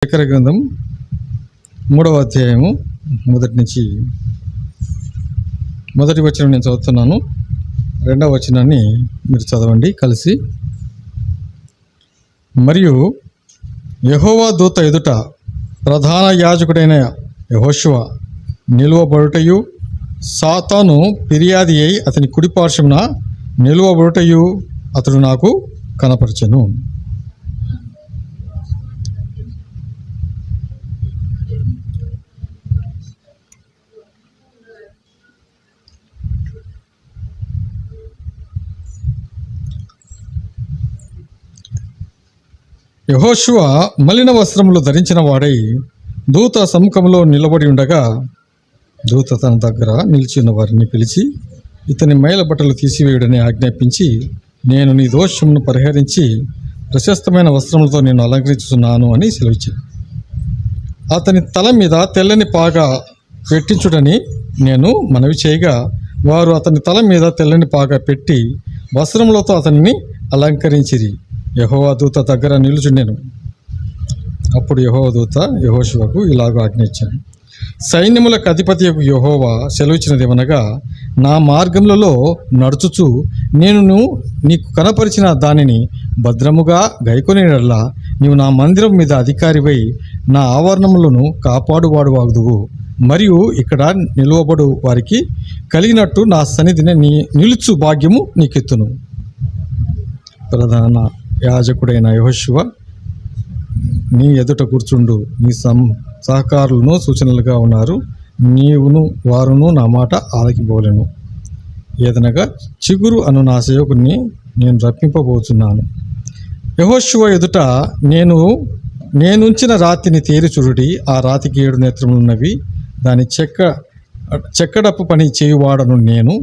జకర్యా గ్రంథం 3వ అధ్యాయము మొదటి నుంచి మొదటి వచనం నేను చదువుతున్నాను. 2వ వచనాన్ని మీరు చదవండి కలిసి. మరియు యెహోవా దూత ఎదుట ప్రధాన యాజకుడైన యెహోషువ నిలువబడుటయు, సాతాను ఫిర్యాది అయి అతని కుడిపార్శ్వమున నిలువబడుటయు అతడు నాకు కనపరచెను. యెహోషువ మలిన వస్త్రములు ధరించిన వాడై దూత సముఖంలో నిలబడి ఉండగా, దూత తన దగ్గర నిలిచిన వారిని పిలిచి ఇతని మైల బట్టలు తీసివేయుడని ఆజ్ఞాపించి, నేను నీ దోషమును పరిహరించి ప్రశస్తమైన వస్త్రములతో నేను అలంకరించుతున్నాను అని సెలవిచ్చాను. అతని తల మీద తెల్లని పాగా పెట్టించుడని నేను మనవి చేయగా, వారు అతని తల మీద తెల్లని పాగా పెట్టి వస్త్రములతో అతనిని అలంకరించిరి. యెహోవా దూత దగ్గర నిలుచుండెను. అప్పుడు యెహోవా దూత యెహోషువకు ఇలాగ ఆజ్ఞయించాను, సైన్యములకు అధిపతియగు యెహోవా సెలవిచ్చినదేమనగా, నా మార్గములలో నడుచుచు నేను నీకు కనపరిచిన దానిని భద్రముగా గైకొనేలా నీవు నా మందిరం మీద అధికారివై నా ఆవరణములను కాపాడువాడు వాగుదువు. మరియు ఇక్కడ నిలువబడు వారికి కలిగినట్టు నా సన్నిధిని నిలుచు భాగ్యము నీకెత్తును. ప్రధాన యాజకుడైన యెహోషువ నీ ఎదుట కూర్చుండు. నీ సహకారులను సూచనలుగా ఉన్నారు. నీవును వారును నా మాట ఆలకిపోలేను. ఏదనగా చిగురు అను నా సేవకుడిని నేను రప్పింపబోతున్నాను. యెహోషువ ఎదుట నేనుంచిన రాతిని తేరి చూడుడి. ఆ రాతికి 7 నేత్రములున్నవి. దాని చెక్కడప్పు పని చేయువాడను నేను.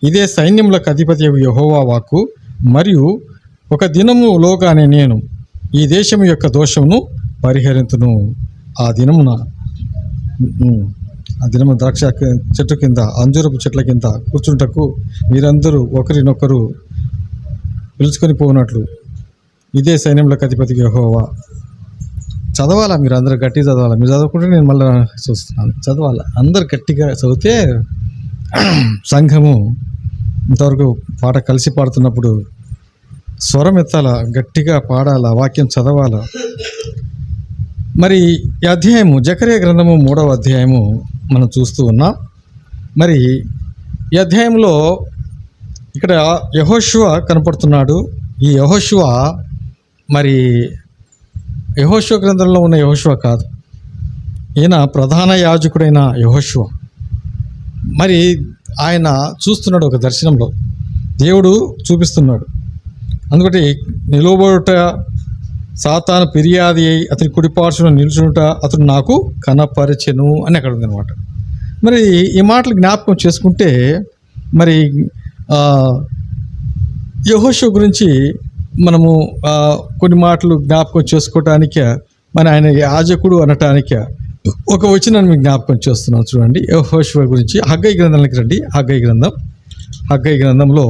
ఇదే సైన్యములకు అధిపతి యెహోవా వాక్కు. మరియు ఒక దినములోగానే నేను ఈ దేశము యొక్క దోషమును పరిహరింతును. ఆ దినము ద్రాక్ష చెట్టు కింద, అంజూరపు చెట్ల కింద కూర్చుంటకు మీరందరూ ఒకరినొకరు పిలుచుకొని పోనట్లు ఇదే సైన్యములకు అధిపతి యెహోవా. చదవాలా? మీరు అందరూ గట్టిగా చదవాలా? మీరు చదవకుంటే నేను మళ్ళీ చూస్తున్నాను. చదవాలా? అందరు గట్టిగా చదివితే సంఘము ఇంతవరకు పాట కలిసి పాడుతున్నప్పుడు స్వరం ఎత్తాలా, గట్టిగా పాడాలా, వాక్యం చదవాలా. మరి ఈ అధ్యాయము జకర్యా గ్రంథము 3వ అధ్యాయము మనం చూస్తూ ఉన్నాం. మరి ఈ అధ్యాయంలో ఇక్కడ యెహోషువ కనపడుతున్నాడు. ఈ యెహోషువ మరి యెహోషువ గ్రంథంలో ఉన్న యెహోషువ కాదు. ఈయన ప్రధాన యాజకుడైన యెహోషువ. మరి ఆయన చూస్తున్నాడు, ఒక దర్శనంలో దేవుడు చూపిస్తున్నాడు. అందుకని నిలువబడుట, సాతాను ఫిర్యాది అయి అతని కుడిపార్శ్వన నిలుచుంట అతడు నాకు కనపరచెను అని అక్కడ ఉందన్నమాట. మరి ఈ మాటలు జ్ఞాపకం చేసుకుంటే మరి యెహోషువ గురించి మనము కొన్ని మాటలు జ్ఞాపకం చేసుకోవటానికే, మరి ఆయన యాజకుడు అనటానికే ఒక వచనాన్ని మీకు జ్ఞాపకం చేస్తున్నాం. చూడండి యెహోషువ గురించి. హగ్గయి గ్రంథానికి రండి. హగ్గయి గ్రంథంలో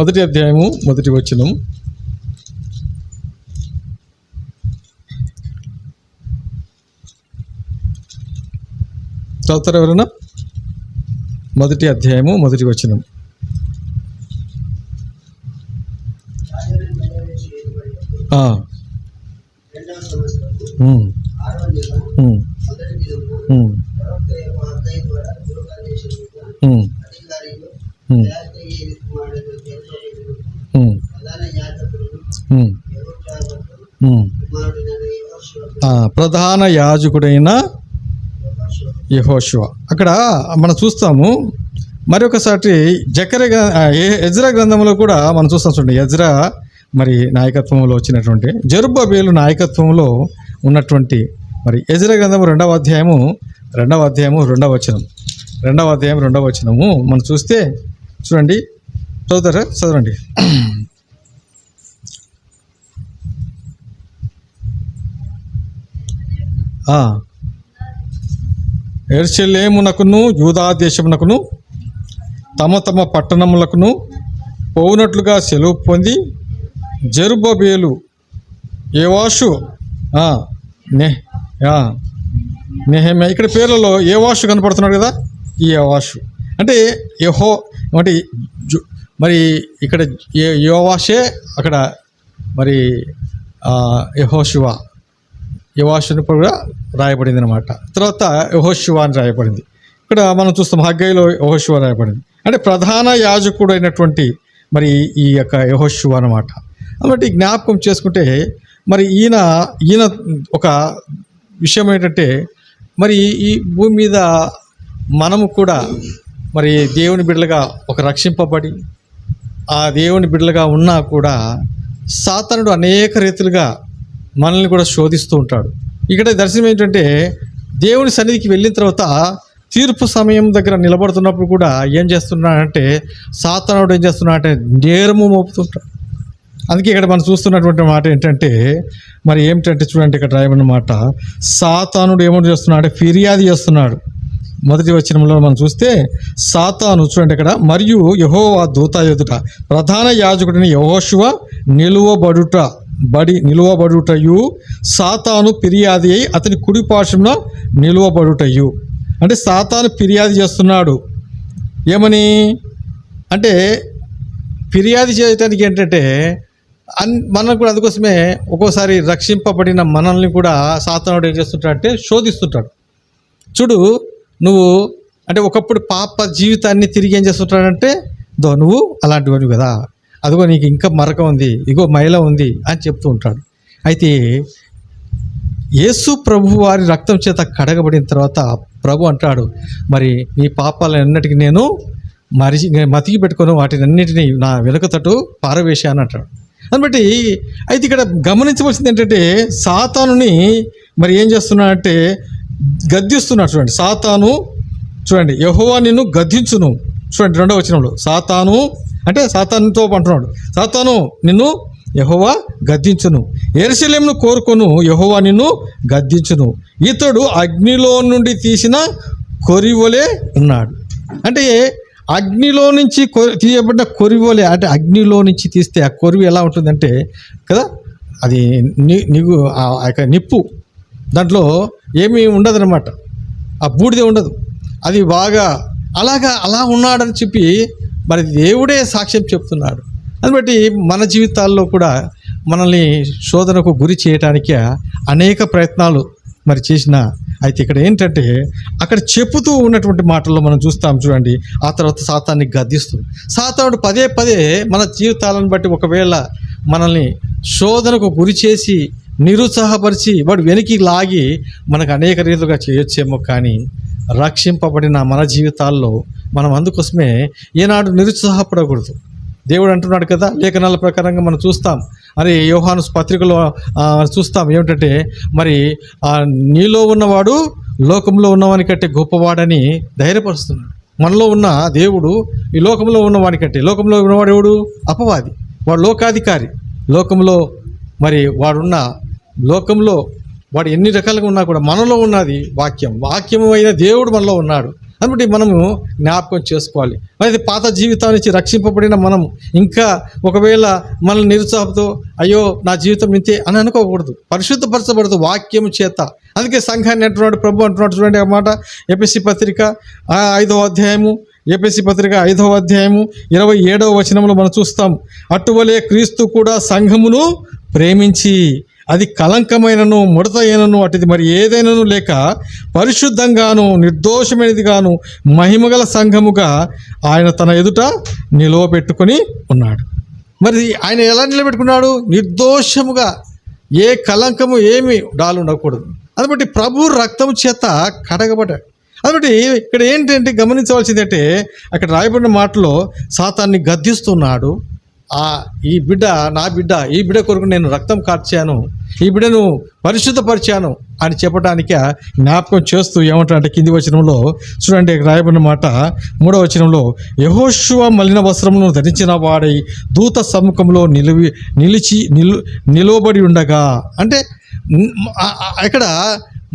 1వ అధ్యాయము 1వ వచనం. చదువుతారు ఎవరైనా? 1వ అధ్యాయము 1వ వచనం. ప్రధాన యాజకుడైన యెహోషువ. అక్కడ మనం చూస్తాము. మరొకసారి ఎజ్రా గ్రంథంలో కూడా మనం చూస్తాం. చూడండి, ఎజ్రా మరి నాయకత్వంలో వచ్చినటువంటి, జెరుబ్బేలు నాయకత్వంలో ఉన్నటువంటి మరి ఎజ్రా గ్రంథము 2వ అధ్యాయము 2వ వచనం. 2వ అధ్యాయం 2వ వచనము మనం చూస్తే చూడండి. చదువుతారా? చదవండి. యెరూషలేమునకును యూదా దేశమునకును తమ తమ పట్టణములకును పోవునట్లుగా సెలవు పొంది జెరుబ్బేలు, యోవాషు, నెహెమ్యా, ఇక్కడ పేర్లలో యోవాషు కనపడుతున్నాడు కదా. ఈ యోవాషు అంటే అంటే మరి ఇక్కడ యోవాషే, అక్కడ మరి యోవాషుని కూడా రాయబడింది అనమాట. తర్వాత యెహోషువ అని రాయబడింది. ఇక్కడ మనం చూస్తాం హగ్గయిలో యెహోషువ రాయబడింది. అంటే ప్రధాన యాజకుడు అయినటువంటి మరి ఈ యొక్క యెహోషువ అనమాట. కాబట్టి జ్ఞాపకం చేసుకుంటే మరి ఈయన ఒక విషయం ఏంటంటే, మరి ఈ భూమి మీద మనము కూడా మరి దేవుని బిడ్డలుగా ఒక రక్షింపబడి ఆ దేవుని బిడ్డలుగా ఉన్నా కూడా సాతానుడు అనేక రీతులుగా మనల్ని కూడా శోధిస్తూ ఉంటాడు. ఇక్కడ దర్శనం ఏంటంటే, దేవుని సన్నిధికి వెళ్ళిన తర్వాత తీర్పు సమయం దగ్గర నిలబడుతున్నప్పుడు కూడా ఏం చేస్తున్నాడంటే, సాతానుడు ఏం చేస్తున్నాడంటే నేరము మోపుతుంటాడు. అందుకే ఇక్కడ మనం చూస్తున్నటువంటి మాట ఏంటంటే, మరి ఏమిటంటే చూడండి, ఇక్కడ రాయబడిన మాట, సాతానుడు ఏమో చేస్తున్నాడు, ఫిర్యాదు చేస్తున్నాడు. మొదటి వచనంలో మనం చూస్తే సాతాను చూడండి ఇక్కడ, మరియు యెహోవా దూత ఎదుట ప్రధాన యాజకుడిని యెహోషువ నిలువబడుటయు సాతాను ఫిర్యాదు అయి అతని కుడి పార్శ్వమున నిలువబడుటయు. అంటే సాతాను ఫిర్యాదు చేస్తున్నాడు. ఏమని అంటే, ఫిర్యాదు చేయడానికి ఏంటంటే మనకు కూడా అందుకోసమే ఒక్కోసారి రక్షింపబడిన మనల్ని కూడా సాతానుడు ఏం చేస్తుంటాడంటే శోధిస్తుంటాడు. చూడు, నువ్వు అంటే ఒకప్పుడు పాప జీవితాన్ని తిరిగి ఏం చేస్తుంటాడంటే, నువ్వు అలాంటివాడు కదా, అదిగో నీకు ఇంకా మరక ఉంది, ఇగో మైల ఉంది అని చెప్తూ ఉంటాడు. అయితే యేసు ప్రభు వారి రక్తం చేత కడగబడిన తర్వాత ప్రభు అంటాడు, మరి నీ పాపాలన్నిటికీ నేను మతికి పెట్టుకొని వాటిని అన్నిటినీ నా వెనుక తట్టు పారవేశాను అంటాడు. కాబట్టి అయితే ఇక్కడ గమనించవలసింది ఏంటంటే, సాతానుని మరి ఏం చేస్తున్నాడంటే గద్దిస్తున్నాడు. చూడండి, సాతాను చూడండి, యెహోవా నిన్ను గద్దించును. చూడండి 2వ వచనంలో సాతాను అంటే సాతానుతో అంటున్నాడు, సాతాను నిన్ను యెహోవా గద్దించును, యెరూషలేమును కోరుకొను, యెహోవా నిన్ను గద్దించును, ఇతడు అగ్నిలో నుండి తీసిన కొరివలే ఉన్నాడు. అంటే అగ్నిలో నుంచి తీయబడిన కొరివలే, అంటే అగ్నిలో నుంచి తీస్తే ఆ కొరివి ఎలా ఉంటుందంటే కదా, అది నీకు ఆ యొక్క నిప్పు, దాంట్లో ఏమీ ఉండదన్నమాట, ఆ బూడిదే ఉండదు, అది బాగా అలా ఉన్నాడని చెప్పి మరి దేవుడే సాక్ష్యం చెప్తున్నాడు. అందుబట్టి మన జీవితాల్లో కూడా మనల్ని శోధనకు గురి చేయటానికి అనేక ప్రయత్నాలు మరి చేసిన, అయితే ఇక్కడ ఏంటంటే అక్కడ చెప్పుతూ ఉన్నటువంటి మాటల్లో మనం చూస్తాం. చూడండి, ఆ తర్వాత సాతాన్ని గద్దిస్తుంది. సాతానుడు పదే మన జీవితాలను బట్టి ఒకవేళ మనల్ని శోధనకు గురి చేసి నిరుత్సాహపరిచి వాడు వెనక్కి లాగి మనకు అనేక రీతిగా చేయొచ్చేమో, కానీ రక్షింపబడిన మన జీవితాల్లో మనం అందుకోసమే ఏనాడు నిరుత్సాహపడకూడదు. దేవుడు అంటున్నాడు కదా, లేఖనాల ప్రకారంగా మనం చూస్తాం. మరి యోహాను పత్రికలో చూస్తాం ఏమిటంటే, మరి నీలో ఉన్నవాడు లోకంలో ఉన్నవాని కంటే గొప్పవాడని ధైర్యపరుస్తున్నాడు. మనలో ఉన్న దేవుడు ఈ లోకంలో ఉన్నవాని కంటే, లోకంలో ఉన్నవాడు ఎవడు? అపవాది, వాడు లోకాధికారి. లోకంలో మరి వాడున్న లోకంలో వాడు ఎన్ని రకాలుగా ఉన్నా కూడా మనలో ఉన్నది వాక్యము అయిన దేవుడు మనలో ఉన్నాడు. కాబట్టి మనము జ్ఞాపకం చేసుకోవాలి. అయితే పాత జీవితం నుంచి రక్షింపబడిన మనం ఇంకా ఒకవేళ మనల్ని నిరుత్సాహంతో అయ్యో నా జీవితం ఇంతే అని అనుకోకూడదు. పరిశుద్ధపరచబడదు వాక్యము చేత. అందుకే సంఘాన్ని అంటున్నాడు ప్రభు, అంటున్నాడు చూడండి ఆ మాట, ఎఫెసీ పత్రిక 5వ అధ్యాయము, ఎఫెసీ పత్రిక 5వ అధ్యాయము 27వ వచనంలో మనం చూస్తాం, అటువలే క్రీస్తు కూడా సంఘమును ప్రేమించి అది కలంకమైనను ముడత అయినను అటుది మరి ఏదైనాను లేక పరిశుద్ధంగాను నిర్దోషమైనదిగాను మహిమగల సంఘముగా ఆయన తన ఎదుట నిలవబెట్టుకొని ఉన్నాడు. మరి ఆయన ఎలా నిలబెట్టుకున్నాడు? నిర్దోషముగా, ఏ కలంకము ఏమి డాలు ఉండకూడదు. అందుబట్టి ప్రభు రక్తము చేత కడగబడ్డాడు. అందుబట్టి ఇక్కడ ఏంటంటే గమనించవలసింది అంటే, అక్కడ రాయబడిన మాటలో సాతాన్ని గద్దిస్తున్నాడు. ఈ బిడ్డ నా బిడ్డ, ఈ బిడ్డ కొరకు నేను రక్తం కార్చాను, ఈ బిడ్డను పరిశుద్ధపరిచాను అని చెప్పడానికి జ్ఞాపకం చేస్తూ ఏమంటారంటే కింది వచనంలో చూడండి, రాయబడిన మాట 3వ వచనంలో, యెహోషువ మలిన వస్త్రమును ధరించిన వాడై దూత సమ్ముఖంలో నిలువబడి ఉండగా, అంటే ఇక్కడ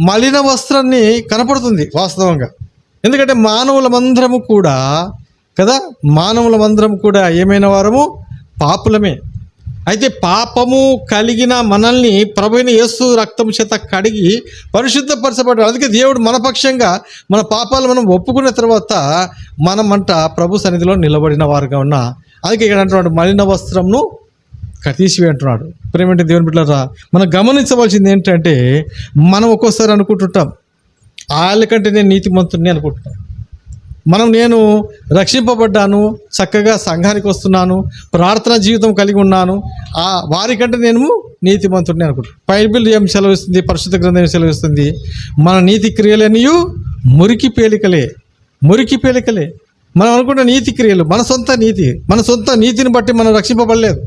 మలిన వస్త్రాన్ని కనపడుతుంది వాస్తవంగా. ఎందుకంటే మానవులమందరము కూడా కదా. మానవులమందరం కూడా ఏమైన వారము పాపులమే. అయితే పాపము కలిగిన మనల్ని ప్రభువైన యేసు రక్తం చేత కడిగి పరిశుద్ధపరచబడ్డాడు. అందుకే దేవుడు మన పక్షంగా మన పాపాలు మనం ఒప్పుకున్న తర్వాత మనమంట ప్రభు సన్నిధిలో నిలబడిన వారుగా ఉన్నా. అందుకే ఇక్కడ అంటున్నాడు మలిన వస్త్రంను తీసివే అంటున్నాడు. ప్రేమంటే దేవుని బిడ్డలారా, మనం గమనించవలసింది ఏంటంటే, మనం ఒక్కోసారి అనుకుంటుంటాం వాళ్ళకంటే నేను నీతిమంతుడిని అనుకుంటున్నాను. నేను రక్షింపబడ్డాను, చక్కగా సంఘానికి వస్తున్నాను, ప్రార్థనా జీవితం కలిగి ఉన్నాను, వారికంటే నేను నీతిమంతుడిని అనుకుంటాను. బైబిల్ ఏం సెలవిస్తుంది, పరిశుద్ధ గ్రంథం ఏం సెలవిస్తుంది? మన నీతి క్రియలన్నీ మురికి పేలికలే. మనం అనుకున్న నీతి క్రియలు మన సొంత నీతిని బట్టి మనం రక్షింపబడలేదు.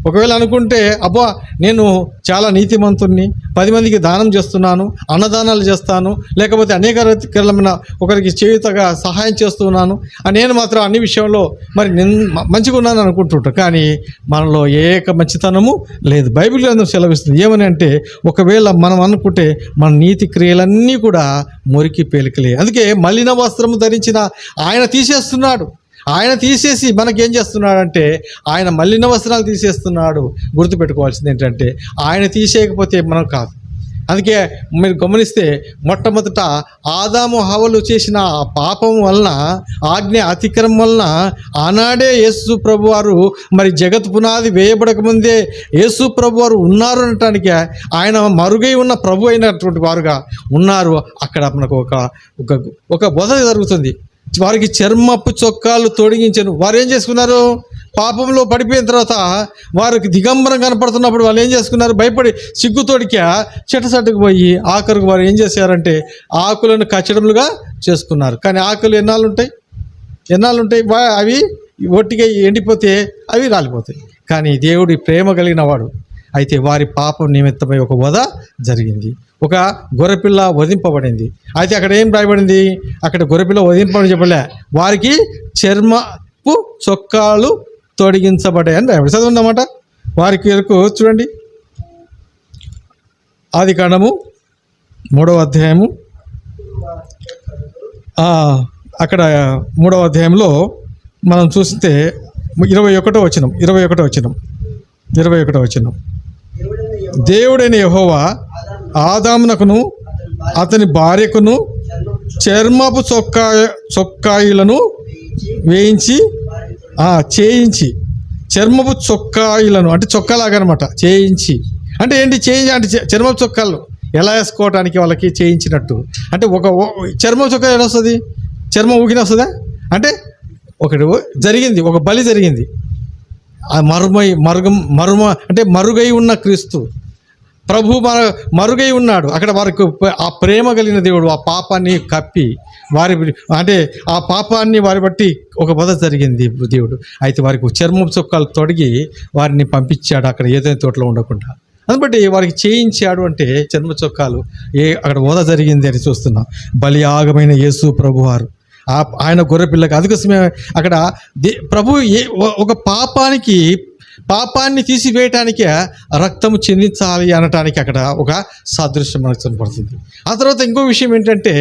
ఒకవేళ అనుకుంటే అబ్బా నేను చాలా నీతిమంతుణ్ణి, 10 మందికి దానం చేస్తున్నాను, అన్నదానాలు చేస్తాను, లేకపోతే అనేక రకాలమైన ఒకరికి చేయుతగా సహాయం చేస్తున్నాను, నేను మాత్రం అన్ని విషయంలో మరి నేను మంచిగా ఉన్నాను అనుకుంటుంటా. కానీ మనలో ఏక మంచితనము లేదు. బైబిల్ గ్రంథం సెలవిస్తుంది ఏమని అంటే, ఒకవేళ మనం అనుకుంటే మన నీతి క్రియలన్నీ కూడా మురికి పేలికలే. అందుకే మలిన వస్త్రము ధరించిన ఆయన తీసేస్తున్నాడు. ఆయన తీసేసి మనకేం చేస్తున్నాడంటే, ఆయన మలిన వస్త్రాలు తీసేస్తున్నాడు. గుర్తుపెట్టుకోవాల్సింది ఏంటంటే, ఆయన తీసేయకపోతే మనం కాదు. అందుకే మీరు గమనిస్తే మొట్టమొదట ఆదాము హవ్వలు చేసిన పాపం వలన, ఆజ్ఞ అతిక్రమం వలన ఆనాడే యేసు ప్రభువారు మరి జగత్ పునాది వేయబడకముందే యేసు ప్రభువారు ఉన్నారు అనటానికి, ఆయన మరుగై ఉన్న ప్రభు అయినటువంటి వారుగా ఉన్నారు. అక్కడ మనకు ఒక బోధ జరుగుతుంది. వారికి చర్మపు చొక్కాలు తొడిగించను. వారు ఏం చేసుకున్నారు? పాపంలో పడిపోయిన తర్వాత వారికి దిగంబరం కనపడుతున్నప్పుడు వాళ్ళు ఏం చేసుకున్నారు? భయపడి సిగ్గుతోడిక చెట్టసట్టుకు పోయి ఆఖరికి వారు ఏం చేశారంటే ఆకులను కచ్చడములుగా చేసుకున్నారు. కానీ ఆకులు ఎన్నాళ్ళు ఉంటాయి? అవి ఒట్టిగా ఎండిపోతే అవి రాలిపోతాయి. కానీ దేవుడి ప్రేమ కలిగిన వాడు. అయితే వారి పాపం నిమిత్తమై ఒక వధ జరిగింది, ఒక గొర్రెపిల్ల వధింపబడింది. అయితే అక్కడ ఏం రాయబడింది? అక్కడ గొర్రెపిల్ల వధింపబడి చెప్పలే, వారికి చర్మపు చొక్కాలు తొడిగించబడ్డాయి అని రాయబడి చదువున్నమాట. వారికి వరకు చూడండి, ఆదికాండము 3వ అధ్యాయము, అక్కడ 3వ అధ్యాయంలో మనం చూస్తే 21వ వచనం, దేవుడైన యెహోవా ఆదామునకును అతని భార్యకును చర్మపు చొక్కాయిలను చేయించి చర్మపు చొక్కాయిలను అంటే చొక్కాలాగనమాట చేయించి. అంటే ఏంటి చేయించి? అంటే చర్మపు చొక్కాలు ఎలా వేసుకోవడానికి వాళ్ళకి చేయించినట్టు. అంటే ఒక చర్మపు చొక్కా ఎలా వస్తుంది? చర్మం ఊగిన వస్తుందా? అంటే ఒకటి జరిగింది, ఒక బలి జరిగింది. అంటే మరుగై ఉన్న క్రీస్తు ప్రభు మరుగై ఉన్నాడు. అక్కడ వారికి ఆ ప్రేమ కలిగిన దేవుడు ఆ పాపాన్ని కప్పి అంటే ఆ పాపాన్ని వారి బట్టి ఒక వధ జరిగింది దేవుడు. అయితే వారికి చర్మం చొక్కాలు తొడిగి వారిని పంపించాడు అక్కడ ఏదైనా తోటలో ఉండకుండా. అందుబట్టి వారికి చేయించాడు. అంటే చర్మ చొక్కాలు అక్కడ వధ జరిగింది అని చూస్తున్నాం. బలియాగమైన యేసు ప్రభువారు ఆయన గొర్రెపిల్లకి. అందుకోసమే అక్కడ ప్రభు ఒక పాపాన్ని తీసివేయటానికే రక్తము చెందించాలి అనటానికి అక్కడ ఒక సాదృశ్యం మనకు కనపడుతుంది. ఆ తర్వాత ఇంకో విషయం ఏంటంటే,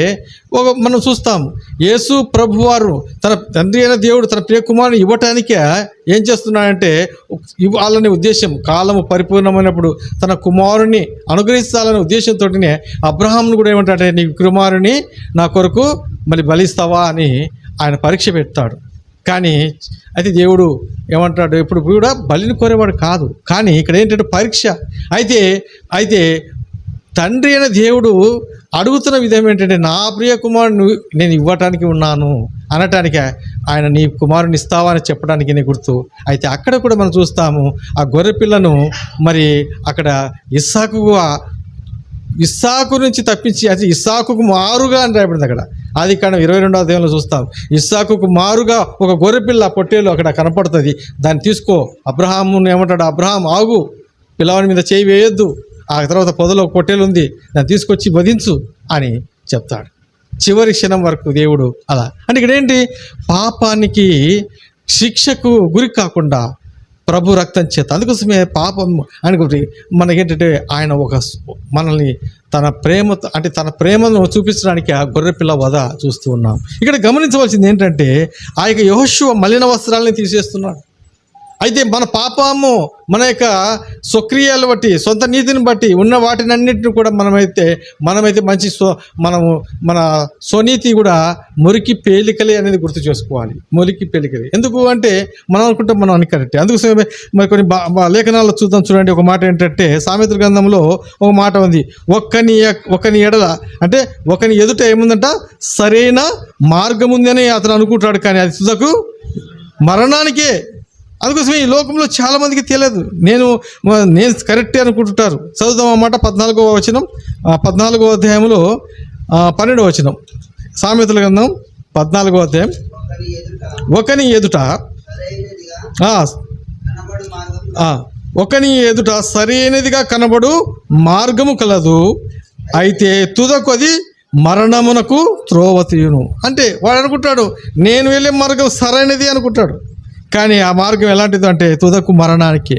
మనం చూస్తాం యేసు ప్రభువారు తన తండ్రి అయిన దేవుడు తన ప్రియ కుమారుని ఇవ్వటానికే ఏం చేస్తున్నాడంటే, ఇవ్వాలనే ఉద్దేశం, కాలము పరిపూర్ణమైనప్పుడు తన కుమారుని అనుగ్రహించాలనే ఉద్దేశంతోనే అబ్రహాంను కూడా ఏమంటాడంటే, నీ కుమారుని నా కొరకు మళ్ళీ బలిస్తావా అని ఆయన పరీక్ష పెడతాడు. కానీ అయితే దేవుడు ఏమంటాడు, ఎప్పుడు కూడా బలిని కోరేవాడు కాదు. కానీ ఇక్కడ ఏంటంటే పరీక్ష. అయితే తండ్రి అయిన దేవుడు అడుగుతున్న విధం ఏంటంటే, నా ప్రియ కుమారుని నేను ఇవ్వటానికి ఉన్నాను అనటానికి, ఆయన నీ కుమారుని ఇస్తావా అని చెప్పడానికి నీ గుర్తు. అయితే అక్కడ కూడా మనం చూస్తాము ఆ గొర్రె పిల్లను మరి అక్కడ ఇస్సాకు నుంచి తప్పించి, అది ఇస్సాకుకు మారుగా అని రాయబడింది అక్కడ. ఆదికాండం 22వ అధ్యాయంలో చూస్తాం. ఇస్సాకుకు మారుగా ఒక గొర్రెపిల్ల పొట్టేలు అక్కడ కనపడుతుంది. దాన్ని తీసుకో. అబ్రహామును ఏమంటాడు, అబ్రహాం ఆగు, పిల్లవాడి మీద చేయి వేయొద్దు, ఆ తర్వాత పొదలో ఒక పొట్టేలు ఉంది, దాన్ని తీసుకొచ్చి వధించు అని చెప్తాడు. చివరి క్షణం వరకు దేవుడు అలా. అంటే ఇక్కడ ఏంటి, పాపానికి శిక్షకు గురి కాకుండా ప్రభు రక్తం చేత. అందుకోసమే పాపం అనుకుంటే మనకేంటంటే ఆయన మనల్ని తన ప్రేమతో అంటే తన ప్రేమను చూపించడానికి ఆ గొర్రెపిల్ల వధ చూస్తూ ఉన్నాం. ఇక్కడ గమనించవలసింది ఏంటంటే ఆ యొక్క యెహోషువ మలిన వస్త్రాలని తీసేస్తున్నాడు. అయితే మన పాపము మన యొక్క స్వక్రియలు బట్టి సొంత నీతిని బట్టి ఉన్న వాటినన్నింటిని కూడా మనమైతే మంచి మన స్వనీతి కూడా మురికి పేలికలే అనేది గుర్తు చేసుకోవాలి. మురికి పేలికలే ఎందుకు అంటే మనం అనుకుంటాం మనం అని కరెక్ట్. అందుకోసమే మరి కొన్ని లేఖనాల్లో చూడండి. ఒక మాట ఏంటంటే సామెతల గ్రంథంలో ఒక మాట ఉంది, ఒకని ఎడల అంటే ఒకని ఎదుట ఏముందంట సరైన మార్గం ఉంది అని అతను అనుకుంటాడు, కానీ అది తుదకు మరణానికే. అందుకోసమే ఈ లోకంలో చాలామందికి తెలియదు. నేను కరెక్టే అనుకుంటుంటారు. చదువుదాం అన్నమాట 14వ వచనం 14వ అధ్యాయంలో 12వ వచనం. సామెతల గ్రంథం 14వ అధ్యాయం. ఒకని ఎదుట సరైనదిగా కనబడు మార్గము కలదు, అయితే తుదకు అది మరణమునకు త్రోవ తీయును. అంటే వాడు అనుకుంటాడు నేను వెళ్ళే మార్గం సరైనది అనుకుంటాడు, కానీ ఆ మార్గం ఎలాంటిది అంటే తుదకు మరణానికే.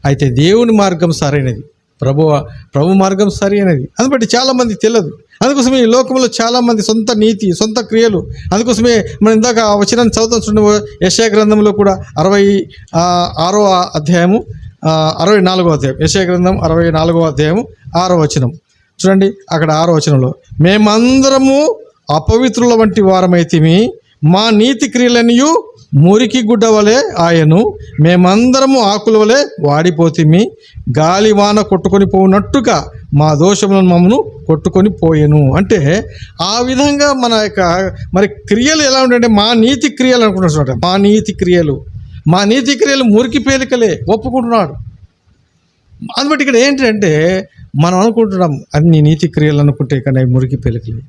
అయితే దేవుని మార్గం సరైనది, ప్రభు మార్గం సరైనది. అందుబట్టి చాలామంది తెలియదు. అందుకోసమే ఈ లోకంలో చాలామంది సొంత నీతి సొంత క్రియలు. అందుకోసమే మనం ఇందాక వచనాన్ని చదువుతాం చూడండి. యెషయా గ్రంథంలో కూడా 66వ అధ్యాయము 64వ అధ్యాయం. యెషయా గ్రంథం 64వ అధ్యాయము 6వ వచనం చూడండి. అక్కడ 6వ వచనంలో మేమందరము అపవిత్రుల వంటి వారమైతిమి, మా నీతి క్రియలనియు మురికి గుడ్డ వలె ఆయను, మేమందరము ఆకుల వలె వాడిపోతిమి, గాలి వాన కొట్టుకొని పోనట్టుగా మా దోషములను మమ్మను కొట్టుకొని పోయెను. అంటే ఆ విధంగా మన యొక్క మరి క్రియలు ఎలా ఉంటాయంటే మా నీతి క్రియలు అనుకుంటున్నాడు. మా నీతి క్రియలు మురికి పేలికలే ఒప్పుకుంటున్నాడు. అందుబట్టి ఇక్కడ ఏంటంటే మనం అనుకుంటున్నాం అన్ని నీతి క్రియలు అనుకుంటే కానీ మురికి పేలికలే.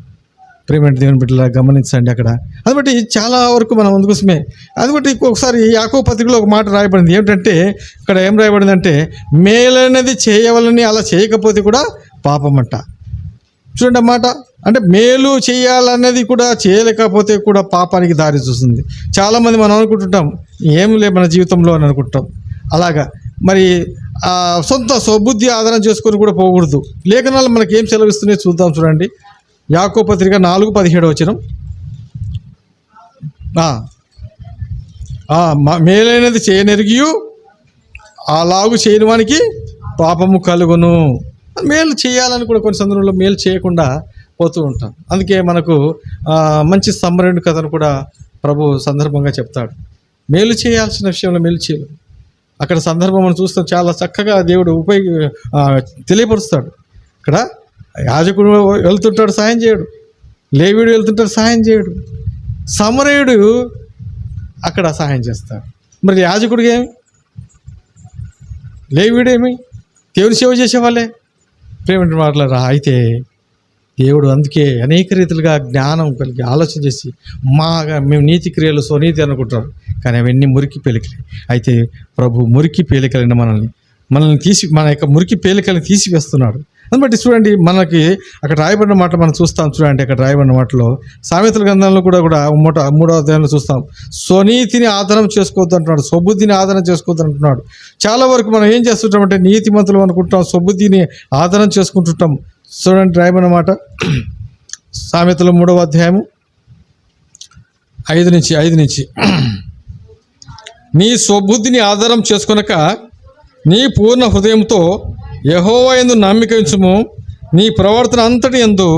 ప్రేమేంటి దేవుని బిడ్డలా గమనించండి అక్కడ. అందుబట్టి చాలా వరకు మనం అందుకోసమే. అందుబట్టి ఒకసారి యాకోబు పత్రికలో ఒక మాట రాయబడింది. ఏమిటంటే ఇక్కడ ఏం రాయబడిందంటే మేలనేది చేయవలని అలా చేయకపోతే కూడా పాపం అంట. చూడండి అన్నమాట. అంటే మేలు చేయాలనేది కూడా చేయలేకపోతే కూడా పాపానికి దారి చూస్తుంది. చాలామంది మనం అనుకుంటుంటాం ఏం లే మన జీవితంలో అని అనుకుంటాం. అలాగా మరి సొంత స్వబుద్ధి ఆధారం చేసుకొని కూడా పోకూడదు. లేఖనాలు మనకి ఏం సెలవిస్తున్నాయో చూద్దాం. చూడండి యాకోబు పత్రిక 4:17 వచనం. మేలైనది చేయనెరిగియు అలాగు చేయని వానికి పాపము కలుగును. మేలు చేయాలని కూడా కొన్ని సందర్భంలో మేలు చేయకుండా పోతూ ఉంటాం. అందుకే మనకు మంచి సమ్మరేణు కథను కూడా ప్రభు సందర్భంగా చెప్తాడు. మేలు చేయాల్సిన విషయంలో మేలు చేయలేదు. అక్కడ సందర్భం మనం చూస్తాం, చాలా చక్కగా దేవుడు తెలియపరుస్తాడు. ఇక్కడ యాజకుడు వెళ్తుంటాడు, సాయం చేయడు. లేవీయుడు వెళ్తుంటాడు, సాయం చేయడు. సమరయుడు అక్కడ సహాయం చేస్తాడు. మరి యాజకుడికి ఏమి, లేవీయుడేమి, దేవుని సేవ చేసేవాళ్ళే. ప్రేమ మాట్లాడరా. అయితే దేవుడు అందుకే అనేక రీతిలుగా జ్ఞానం కలిగి ఆలోచన చేసి మేము నీతి క్రియలు స్వనీతి అనుకుంటారు, కానీ అవన్నీ మురికి పేలికలే. అయితే ప్రభు మురికి పేలికలైన మనల్ని మన యొక్క మురికి పేలికలను తీసివేస్తున్నాడు. అందుబట్టి చూడండి మనకి అక్కడ రాయబడిన మాట మనం చూస్తాం. చూడండి అక్కడ రాయబడిన మాటలో సామెతల గ్రంథంలో కూడా 3వ అధ్యాయంలో చూస్తాం. స్వనీతిని ఆధారం చేసుకోవద్దు అంటున్నాడు, స్వబుద్ధిని ఆధారం చేసుకోవద్దు అంటున్నాడు. చాలా వరకు మనం ఏం చేస్తుంటామంటే నీతిమంతులు అనుకుంటాం, స్వబుద్ధిని ఆధారం చేసుకుంటుంటాం. చూడండి రాయబడిన మాట సామెతలు 3వ అధ్యాయము 5 నుంచి నీ స్వబుద్ధిని ఆధారం చేసుకొనక నీ పూర్ణ హృదయంతో యెహోవా యందు నమ్మిక ఉంచుము, నీ ప్రవర్తన అంతటి యందు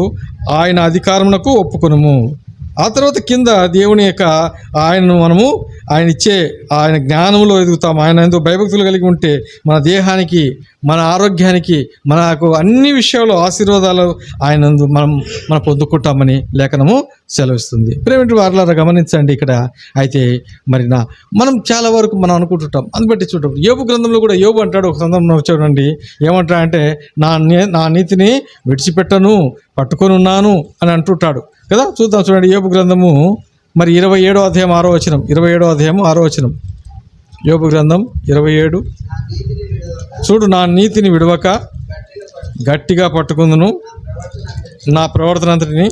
ఆయన అధికారమునకు ఒప్పుకొనుము. ఆ తర్వాత కింద దేవుని యొక్క ఆయన ఇచ్చే ఆయన జ్ఞానంలో ఎదుగుతాం. ఆయన ఎంతో భయభక్తులు కలిగి ఉంటే మన దేహానికి మన ఆరోగ్యానికి మనకు అన్ని విషయాల్లో ఆశీర్వాదాలు ఆయన మనం పొందుకుంటామని లేఖనము సెలవిస్తుంది. ప్రేమిటి వారలారా గమనించండి ఇక్కడ. అయితే మరి మనం చాలా వరకు మనం అనుకుంటుంటాం. అందుబట్టి చూడటం యోబు గ్రంథంలో కూడా యోబు అంటాడు, ఒక సందర్భంలో చూడండి ఏమంటా అంటే నా నీతిని విడిచిపెట్టను, పట్టుకొని ఉన్నాను అని అంటుంటాడు కదా. చూద్దాం చూడండి యోబు గ్రంథము మరి 27వ అధ్యాయం 6వ వచనం. 27వ అధ్యాయం 6వ వచనం యోబు గ్రంథం 27. చూడు, నా నీతిని విడవక గట్టిగా పట్టుకుందును, నా ప్రవర్తన అంతటిని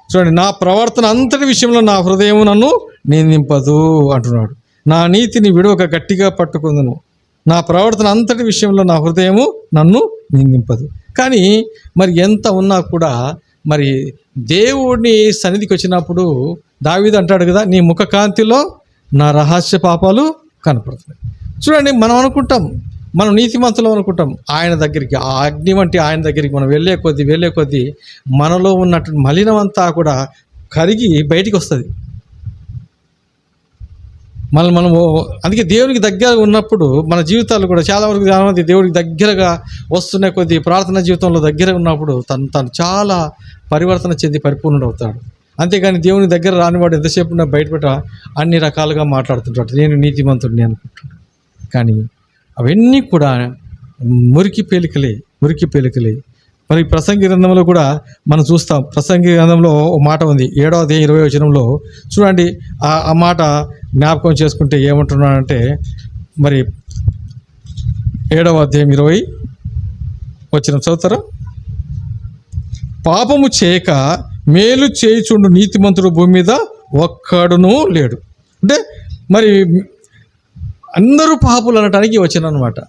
చూడండి, నా ప్రవర్తన అంతటి విషయంలో నా హృదయం నన్ను నిందింపదు అంటున్నాడు. నా నీతిని విడవక గట్టిగా పట్టుకుందును, నా ప్రవర్తన అంతటి విషయంలో నా హృదయము నన్ను నిందింపదు. కానీ మరి ఎంత ఉన్నా కూడా మరి దేవుడిని సన్నిధికి వచ్చినప్పుడు దావీదు అంటాడు కదా, నీ ముఖ కాంతిలో నా రహస్య పాపాలు కనపడుతున్నాయి. చూడండి, మనం అనుకుంటాం మనం నీతిమంతులు అనుకుంటాం. ఆయన దగ్గరికి, ఆ అగ్ని వంటి ఆయన దగ్గరికి మనం వెళ్ళే కొద్దీ మనలో ఉన్నట్టు మలినం అంతా కూడా కరిగి బయటికి వస్తుంది. మనము అందుకే దేవునికి దగ్గర ఉన్నప్పుడు మన జీవితాలు కూడా చాలా మంది దేవుడికి దగ్గరగా వస్తున్న కొద్దీ ప్రార్థన జీవితంలో దగ్గర ఉన్నప్పుడు తను చాలా పరివర్తన చెంది పరిపూర్ణుడు అవుతాడు. అంతేగాని దేవుని దగ్గర రానివాడు ఎంతసేపు ఉన్నా బయటపెట్ట అన్ని రకాలుగా మాట్లాడుతుంటాడు, నేను నీతిమంతుడిని అనుకుంటాడు. కానీ అవన్నీ కూడా మురికి పేలికలే. మరి ప్రసంగి గ్రంథంలో కూడా మనం చూస్తాం. ప్రసంగి గ్రంథంలో ఒక మాట ఉంది, 7వ అధ్యాయం 20వ వచనంలో చూడండి. ఆ మాట జ్ఞాపకం చేసుకుంటే ఏమంటున్నాడంటే, మరి 7వ అధ్యాయం 20 వచనం చదువుతారా? పాపము చేయక మేలు చేయుచుండు నీతిమంతుడు భూమి మీద ఒక్కడునూ లేడు. అంటే మరి అందరూ పాపులు అనటానికి వచ్చిన అనమాట.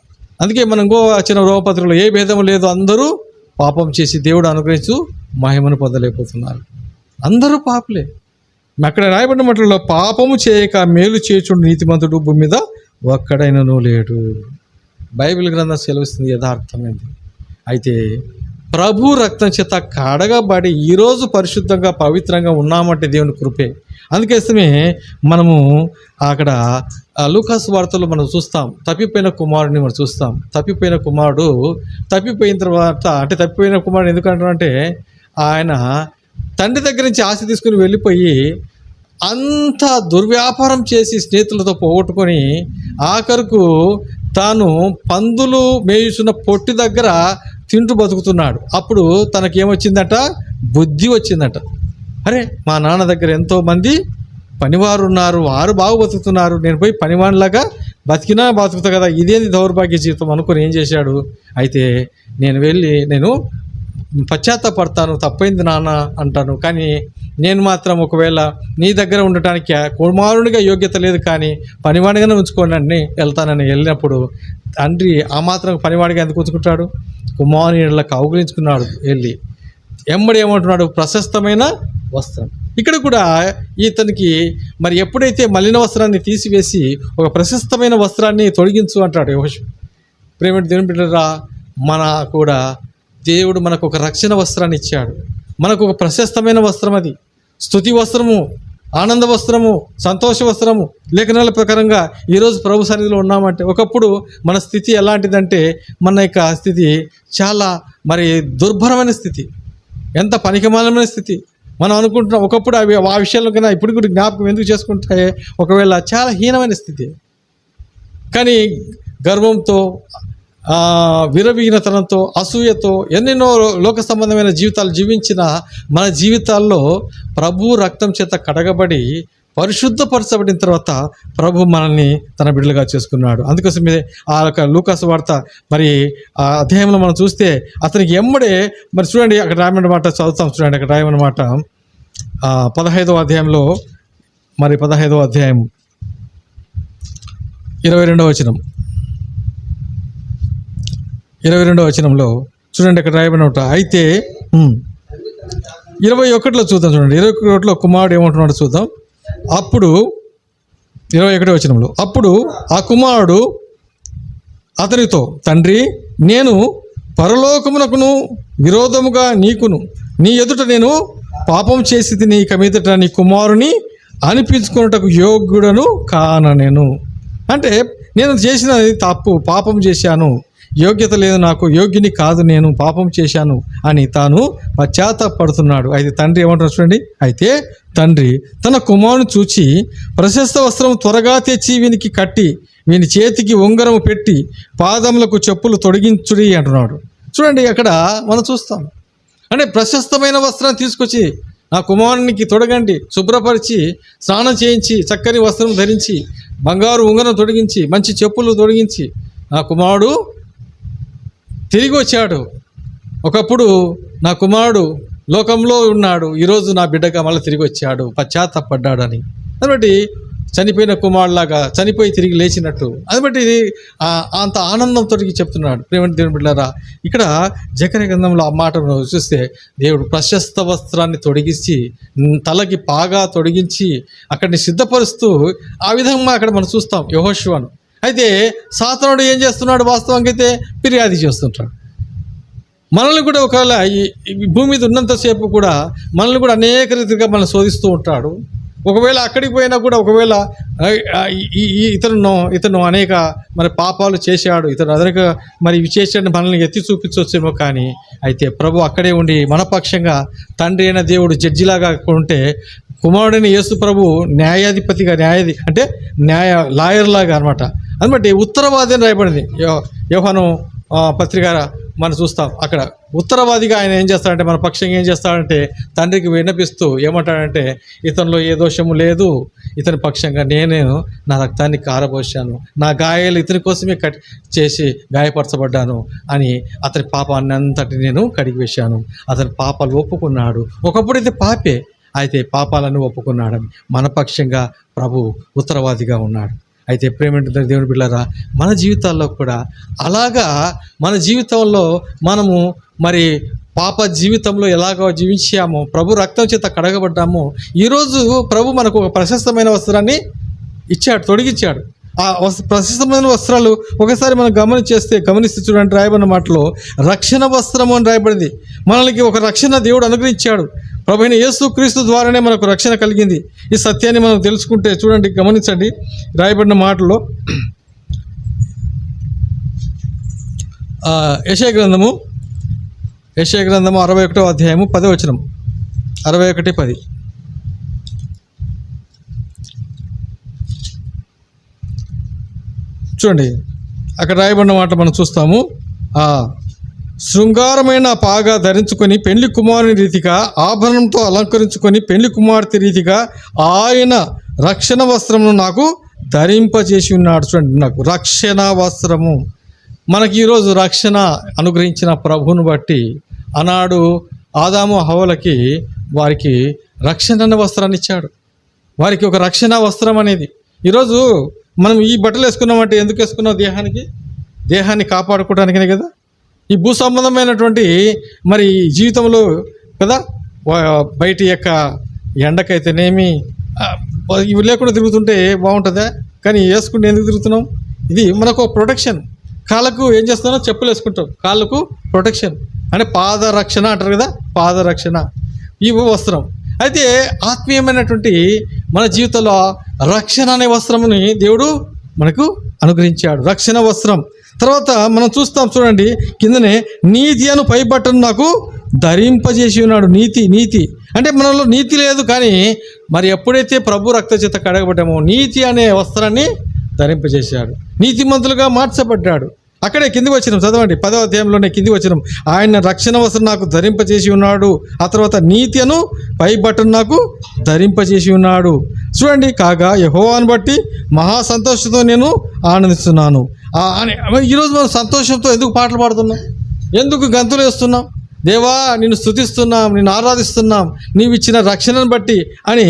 అందుకే మనం వచ్చిన రోమపత్రికలో ఏ భేదం లేదు, అందరూ పాపం చేసి దేవుడు అనుగ్రహించు మహిమను పొందలేకపోతున్నారు. అందరూ పాపులే. అక్కడ రాయబడిన మాటల్లో పాపము చేయక మేలు చేయుచుండు నీతిమంతుడు భూమి మీద ఒక్కడైనను లేడు. బైబిల్ గ్రంథం సెలవిస్తుంది యథార్థమైంది. అయితే ప్రభు రక్తం చేత కడగబడి ఈరోజు పరిశుద్ధంగా పవిత్రంగా ఉన్నామంటే దేవుని కృపే. అందుకోసమే మనము అక్కడ లూకాసు వార్తలో మనం చూస్తాం, తప్పిపోయిన కుమారుడిని మనం చూస్తాం. తప్పిపోయిన కుమారుడు తప్పిపోయిన తర్వాత, అంటే తప్పిపోయిన కుమారుడు ఎందుకంటే ఆయన తండ్రి దగ్గర నుంచి ఆశ తీసుకుని వెళ్ళిపోయి అంత దుర్వ్యాపారం చేసి స్నేహితులతో పోగొట్టుకొని ఆఖరుకు తాను పందులు మేయుచున్న పొట్టి దగ్గర తింటూ బతుకుతున్నాడు. అప్పుడు తనకేమొచ్చిందట? బుద్ధి వచ్చిందట. అరే, మా నాన్న దగ్గర ఎంతోమంది పనివారు ఉన్నారు, వారు బాగా బతుకుతున్నారు, నేను పోయి పనివానిలాగా బతుకుతా కదా, ఇదేంది దౌర్భాగ్య జీవితం అనుకుని ఏం చేశాడు? అయితే నేను పశ్చాత్తాపడతాను, తప్పైంది నాన్న అంటాను, కానీ నేను మాత్రం ఒకవేళ నీ దగ్గర ఉండటానికి కుమారునిగా యోగ్యత లేదు, కానీ పనివాడిగానే ఉంచుకోండి వెళ్తానని వెళ్ళినప్పుడు తండ్రి ఆ మాత్రం పనివాడిగా ఎందుకు ఉంచుకుంటాడు? కుమారునిలా కౌగిలించుకున్నాడు. వెళ్ళి ఎమ్మడి ఏమంటున్నాడు? ప్రశస్తమైన వస్త్రం. ఇక్కడ కూడా ఇతనికి మరి ఎప్పుడైతే మలిన వస్త్రాన్ని తీసివేసి ఒక ప్రశస్తమైన వస్త్రాన్ని తొలగించు అంటాడు యెహోషువ. ప్రేమ దేవుని బిడ్డలారా, మన కూడా దేవుడు మనకు ఒక రక్షణ వస్త్రాన్ని ఇచ్చాడు. మనకు ఒక ప్రశస్తమైన వస్త్రం, అది స్తుతి వస్త్రము, ఆనంద వస్త్రము, సంతోష వస్త్రము. లేఖనాల ప్రకారంగా ఈరోజు ప్రభు సన్నిధిలో ఉన్నామంటే, ఒకప్పుడు మన స్థితి ఎలాంటిదంటే, మన యొక్క స్థితి చాలా మరి దుర్భరమైన స్థితి, ఎంత పనికిమాలమైన స్థితి. మనం అనుకుంటున్నాం ఒకప్పుడు ఆ విషయాల్లో కన్నా ఇప్పుడు కూడా జ్ఞాపకం ఎందుకు చేసుకుంటే ఒకవేళ చాలా హీనమైన స్థితి. కానీ గర్వంతో, విరవీనతనంతో, అసూయతో ఎన్నెన్నో లోక సంబంధమైన జీవితాలు జీవించిన మన జీవితాల్లో ప్రభు రక్తం చేత కడగబడి పరిశుద్ధపరచబడిన తర్వాత ప్రభు మనల్ని తన బిడ్డలుగా చేసుకున్నాడు. అందుకోసమే ఆ యొక్క లూకాసు వార్త మరి ఆ అధ్యాయంలో మనం చూస్తే అతనికి ఎమ్మడే మరి చూడండి, అక్కడ రాయమన్న మాట చదువుతాం. చూడండి, అక్కడ రాయమన్న మాట 15వ అధ్యాయంలో, మరి 15వ అధ్యాయం 22వ వచనం, 22వ వచనంలో చూడండి, అక్కడ రాయబడిన మాట. అయితే 21లో చూద్దాం. చూడండి, 21లో కుమారుడు ఏమంటున్నాడు చూద్దాం. అప్పుడు 21వ వచనంలో, అప్పుడు ఆ కుమారుడు అతనితో, తండ్రి, నేను పరలోకమునకును విరోధముగా నీకును నీ ఎదుట నేను పాపం చేసి తిని, ఇక మీదట నీ కుమారుని అనిపించుకున్నటకు యోగ్యుడను కాననేను. అంటే నేను చేసినది తప్పు, పాపం చేశాను, యోగ్యత లేదు నాకు, యోగ్యుని కాదు, నేను పాపం చేశాను అని తాను పశ్చాత్తాపడుతున్నాడు. అయితే తండ్రి ఏమంటారు చూడండి. అయితే తండ్రి తన కుమారుని చూచి, ప్రశస్త వస్త్రం త్వరగా తెచ్చి వీనికి కట్టి, వీని చేతికి ఉంగరము పెట్టి, పాదములకు చెప్పులు తొడిగించుడి అంటున్నాడు. చూడండి, అక్కడ మనం చూస్తాం. అంటే ప్రశస్తమైన వస్త్రం తీసుకొచ్చి నా కుమారునికి తొడగండి, శుభ్రపరిచి స్నానం చేయించి, చక్కని వస్త్రం ధరించి, బంగారు ఉంగరం తొడిగించి, మంచి చెప్పులు తొడిగించి, నా కుమారుడు తిరిగి వచ్చాడు. ఒకప్పుడు నా కుమారుడు లోకంలో ఉన్నాడు, ఈరోజు నా బిడ్డగా మళ్ళీ తిరిగి వచ్చాడు, పశ్చాత్తాపడ్డాడని. కాబట్టి చనిపోయిన కుమారులాగా చనిపోయి తిరిగి లేచినట్టు, అది బట్టి అంత ఆనందంతో చెప్తున్నాడు. ప్రేమ దేవుని బిడ్డలారా, ఇక్కడ జకర్యా గ్రంథంలో ఆ మాటను చూస్తే దేవుడు ప్రశస్త వస్త్రాన్ని తొడిగించి తలకి పాగా తొడిగించి అక్కడిని సిద్ధపరుస్తూ ఆ విధంగా అక్కడ మనం చూస్తాం యెహోషువను. అయితే సాతానుడు ఏం చేస్తున్నాడు? వాస్తవంగా అయితే ఫిర్యాదు చేస్తుంటాడు. మనల్ని కూడా ఒకవేళ ఈ భూమి మీద ఉన్నంతసేపు కూడా మనల్ని కూడా అనేక రీతిగా మనల్ని శోధిస్తూ ఉంటాడు. ఒకవేళ అక్కడికి పోయినా కూడా ఒకవేళ ఇతను అనేక మరి పాపాలు చేశాడు, ఇతను అనేక మరి ఇవి చేశాడని మనల్ని ఎత్తి చూపించవచ్చేమో. కానీ అయితే ప్రభు అక్కడే ఉండి మన పక్షంగా తండ్రి అయిన దేవుడు జడ్జిలాగా ఉంటే, కుమారుడైన యేసు ప్రభు న్యాయాధిపతిగా అంటే లాయర్ లాగా అనమాట. అందుబట్టి ఉత్తరవాది అని రాయబడింది యోహాను పత్రిక మనం చూస్తాం. అక్కడ ఉత్తరవాదిగా ఆయన ఏం చేస్తాడంటే, మన పక్షంగా ఏం చేస్తాడంటే తండ్రికి విన్నపిస్తూ ఏమంటాడంటే, ఇతనిలో ఏ దోషము లేదు, ఇతని పక్షంగా నేను నా రక్తాన్ని కారబోసాను, నా గాయాలు ఇతని కోసమే చేసి గాయపరచబడ్డాను అని అతని పాపాన్ని అంతటి నేను కడిగివేశాను. అతని పాపాలు ఒప్పుకున్నాడు. ఒకప్పుడైతే పాపే, అయితే పాపాలను ఒప్పుకున్నాడని మన పక్షంగా ప్రభు ఉత్తరవాదిగా ఉన్నాడు. అయితే ప్రేమ దేవుని బిడ్డలారా, మన జీవితాల్లో కూడా అలాగా మన జీవితంలో మనము మరి పాప జీవితంలో ఎలాగో జీవించామో, ప్రభు రక్తం చేత కడగబడ్డామో, ఈరోజు ప్రభు మనకు ఒక ప్రశస్తమైన వస్త్రాన్ని ఇచ్చాడు, తొడిగించాడు. ఆ ప్రశస్తమైన వస్త్రాలు ఒకసారి మనం గమనిస్తే చూడండి, రాయబడిన మాటలో రక్షణ వస్త్రము అని రాయబడింది. మనకి ఒక రక్షణ దేవుడు అనుగ్రహించాడు. ప్రభువైన యేసుక్రీస్తు ద్వారానే మనకు రక్షణ కలిగింది. ఈ సత్యాన్ని మనం తెలుసుకుంటే చూడండి, గమనించండి, రాయబడిన మాటలో యెషయా గ్రంథము 61వ అధ్యాయము 10వ వచనం, 61:10. చూడండి, అక్కడ రాయబడిన మాట మనం చూస్తాము. శృంగారమైన పాగా ధరించుకొని పెళ్లి కుమారుని రీతిగా, ఆభరణంతో అలంకరించుకొని పెళ్లి కుమార్తె రీతిగా ఆయన రక్షణ వస్త్రమును నాకు ధరింపజేసి ఉన్నాడు. చూడండి, నాకు రక్షణ వస్త్రము. మనకి ఈరోజు రక్షణ అనుగ్రహించిన ప్రభువును బట్టి ఆనాడు ఆదాము హవ్వలకి వారికి రక్షణ వస్త్రాన్ని ఇచ్చాడు. వారికి ఒక రక్షణ వస్త్రం అనేది. ఈరోజు మనం ఈ బట్టలు వేసుకున్నామంటే ఎందుకు వేసుకున్నాం? దేహాన్ని కాపాడుకోవడానికనే కదా. ఈ భూ సంబంధమైనటువంటి మరి జీవితంలో కదా, బయటి యొక్క ఎండకైతేనేమి ఇవి లేకుండా తిరుగుతుంటే బాగుంటుందా? కానీ వేసుకుంటే ఎందుకు తిరుగుతున్నాం? ఇది మనకు ప్రొటెక్షన్. కాళ్ళకు ఏం చేస్తున్నాం? చెప్పులు వేసుకుంటాం, కాళ్ళకు ప్రొటెక్షన్ అంటే పాదరక్షణ అంటారు కదా, పాదరక్షణ ఈ వస్త్రం. అయితే ఆత్మీయమైనటువంటి మన జీవితంలో రక్షణ అనే వస్త్రముని దేవుడు మనకు అనుగ్రహించాడు, రక్షణ వస్త్రం. తర్వాత మనం చూస్తాం చూడండి, కిందనే నీతి అను పైబట్టను నాకు ధరింపజేసి ఉన్నాడు. నీతి అంటే మనలో నీతి లేదు, కానీ మరి ఎప్పుడైతే ప్రభు రక్త చేత కడగబడ్డామో నీతి అనే వస్త్రాన్ని ధరింపజేశాడు, నీతిమంతులుగా మార్చబడ్డాడు. అక్కడే కిందికి వచ్చినాం, చదవండి 10వ అధ్యాయంలోనే కిందికి వచ్చినాం. ఆయన రక్షణ వస్త్రం నాకు ధరింపజేసి ఉన్నాడు, ఆ తర్వాత నీతి అను పై బట్టను నాకు ధరింపజేసి ఉన్నాడు. చూడండి, కాగా యెహోవాను బట్టి మహా సంతోషంతో నేను ఆనందిస్తున్నాను. ఈరోజు మనం సంతోషంతో ఎందుకు పాటలు పాడుతున్నాం? ఎందుకు గంతులు వేస్తున్నాం? దేవా నిన్ను స్తుతిస్తున్నాం, నిన్ను ఆరాధిస్తున్నాం, నీవు ఇచ్చిన రక్షణను బట్టి అని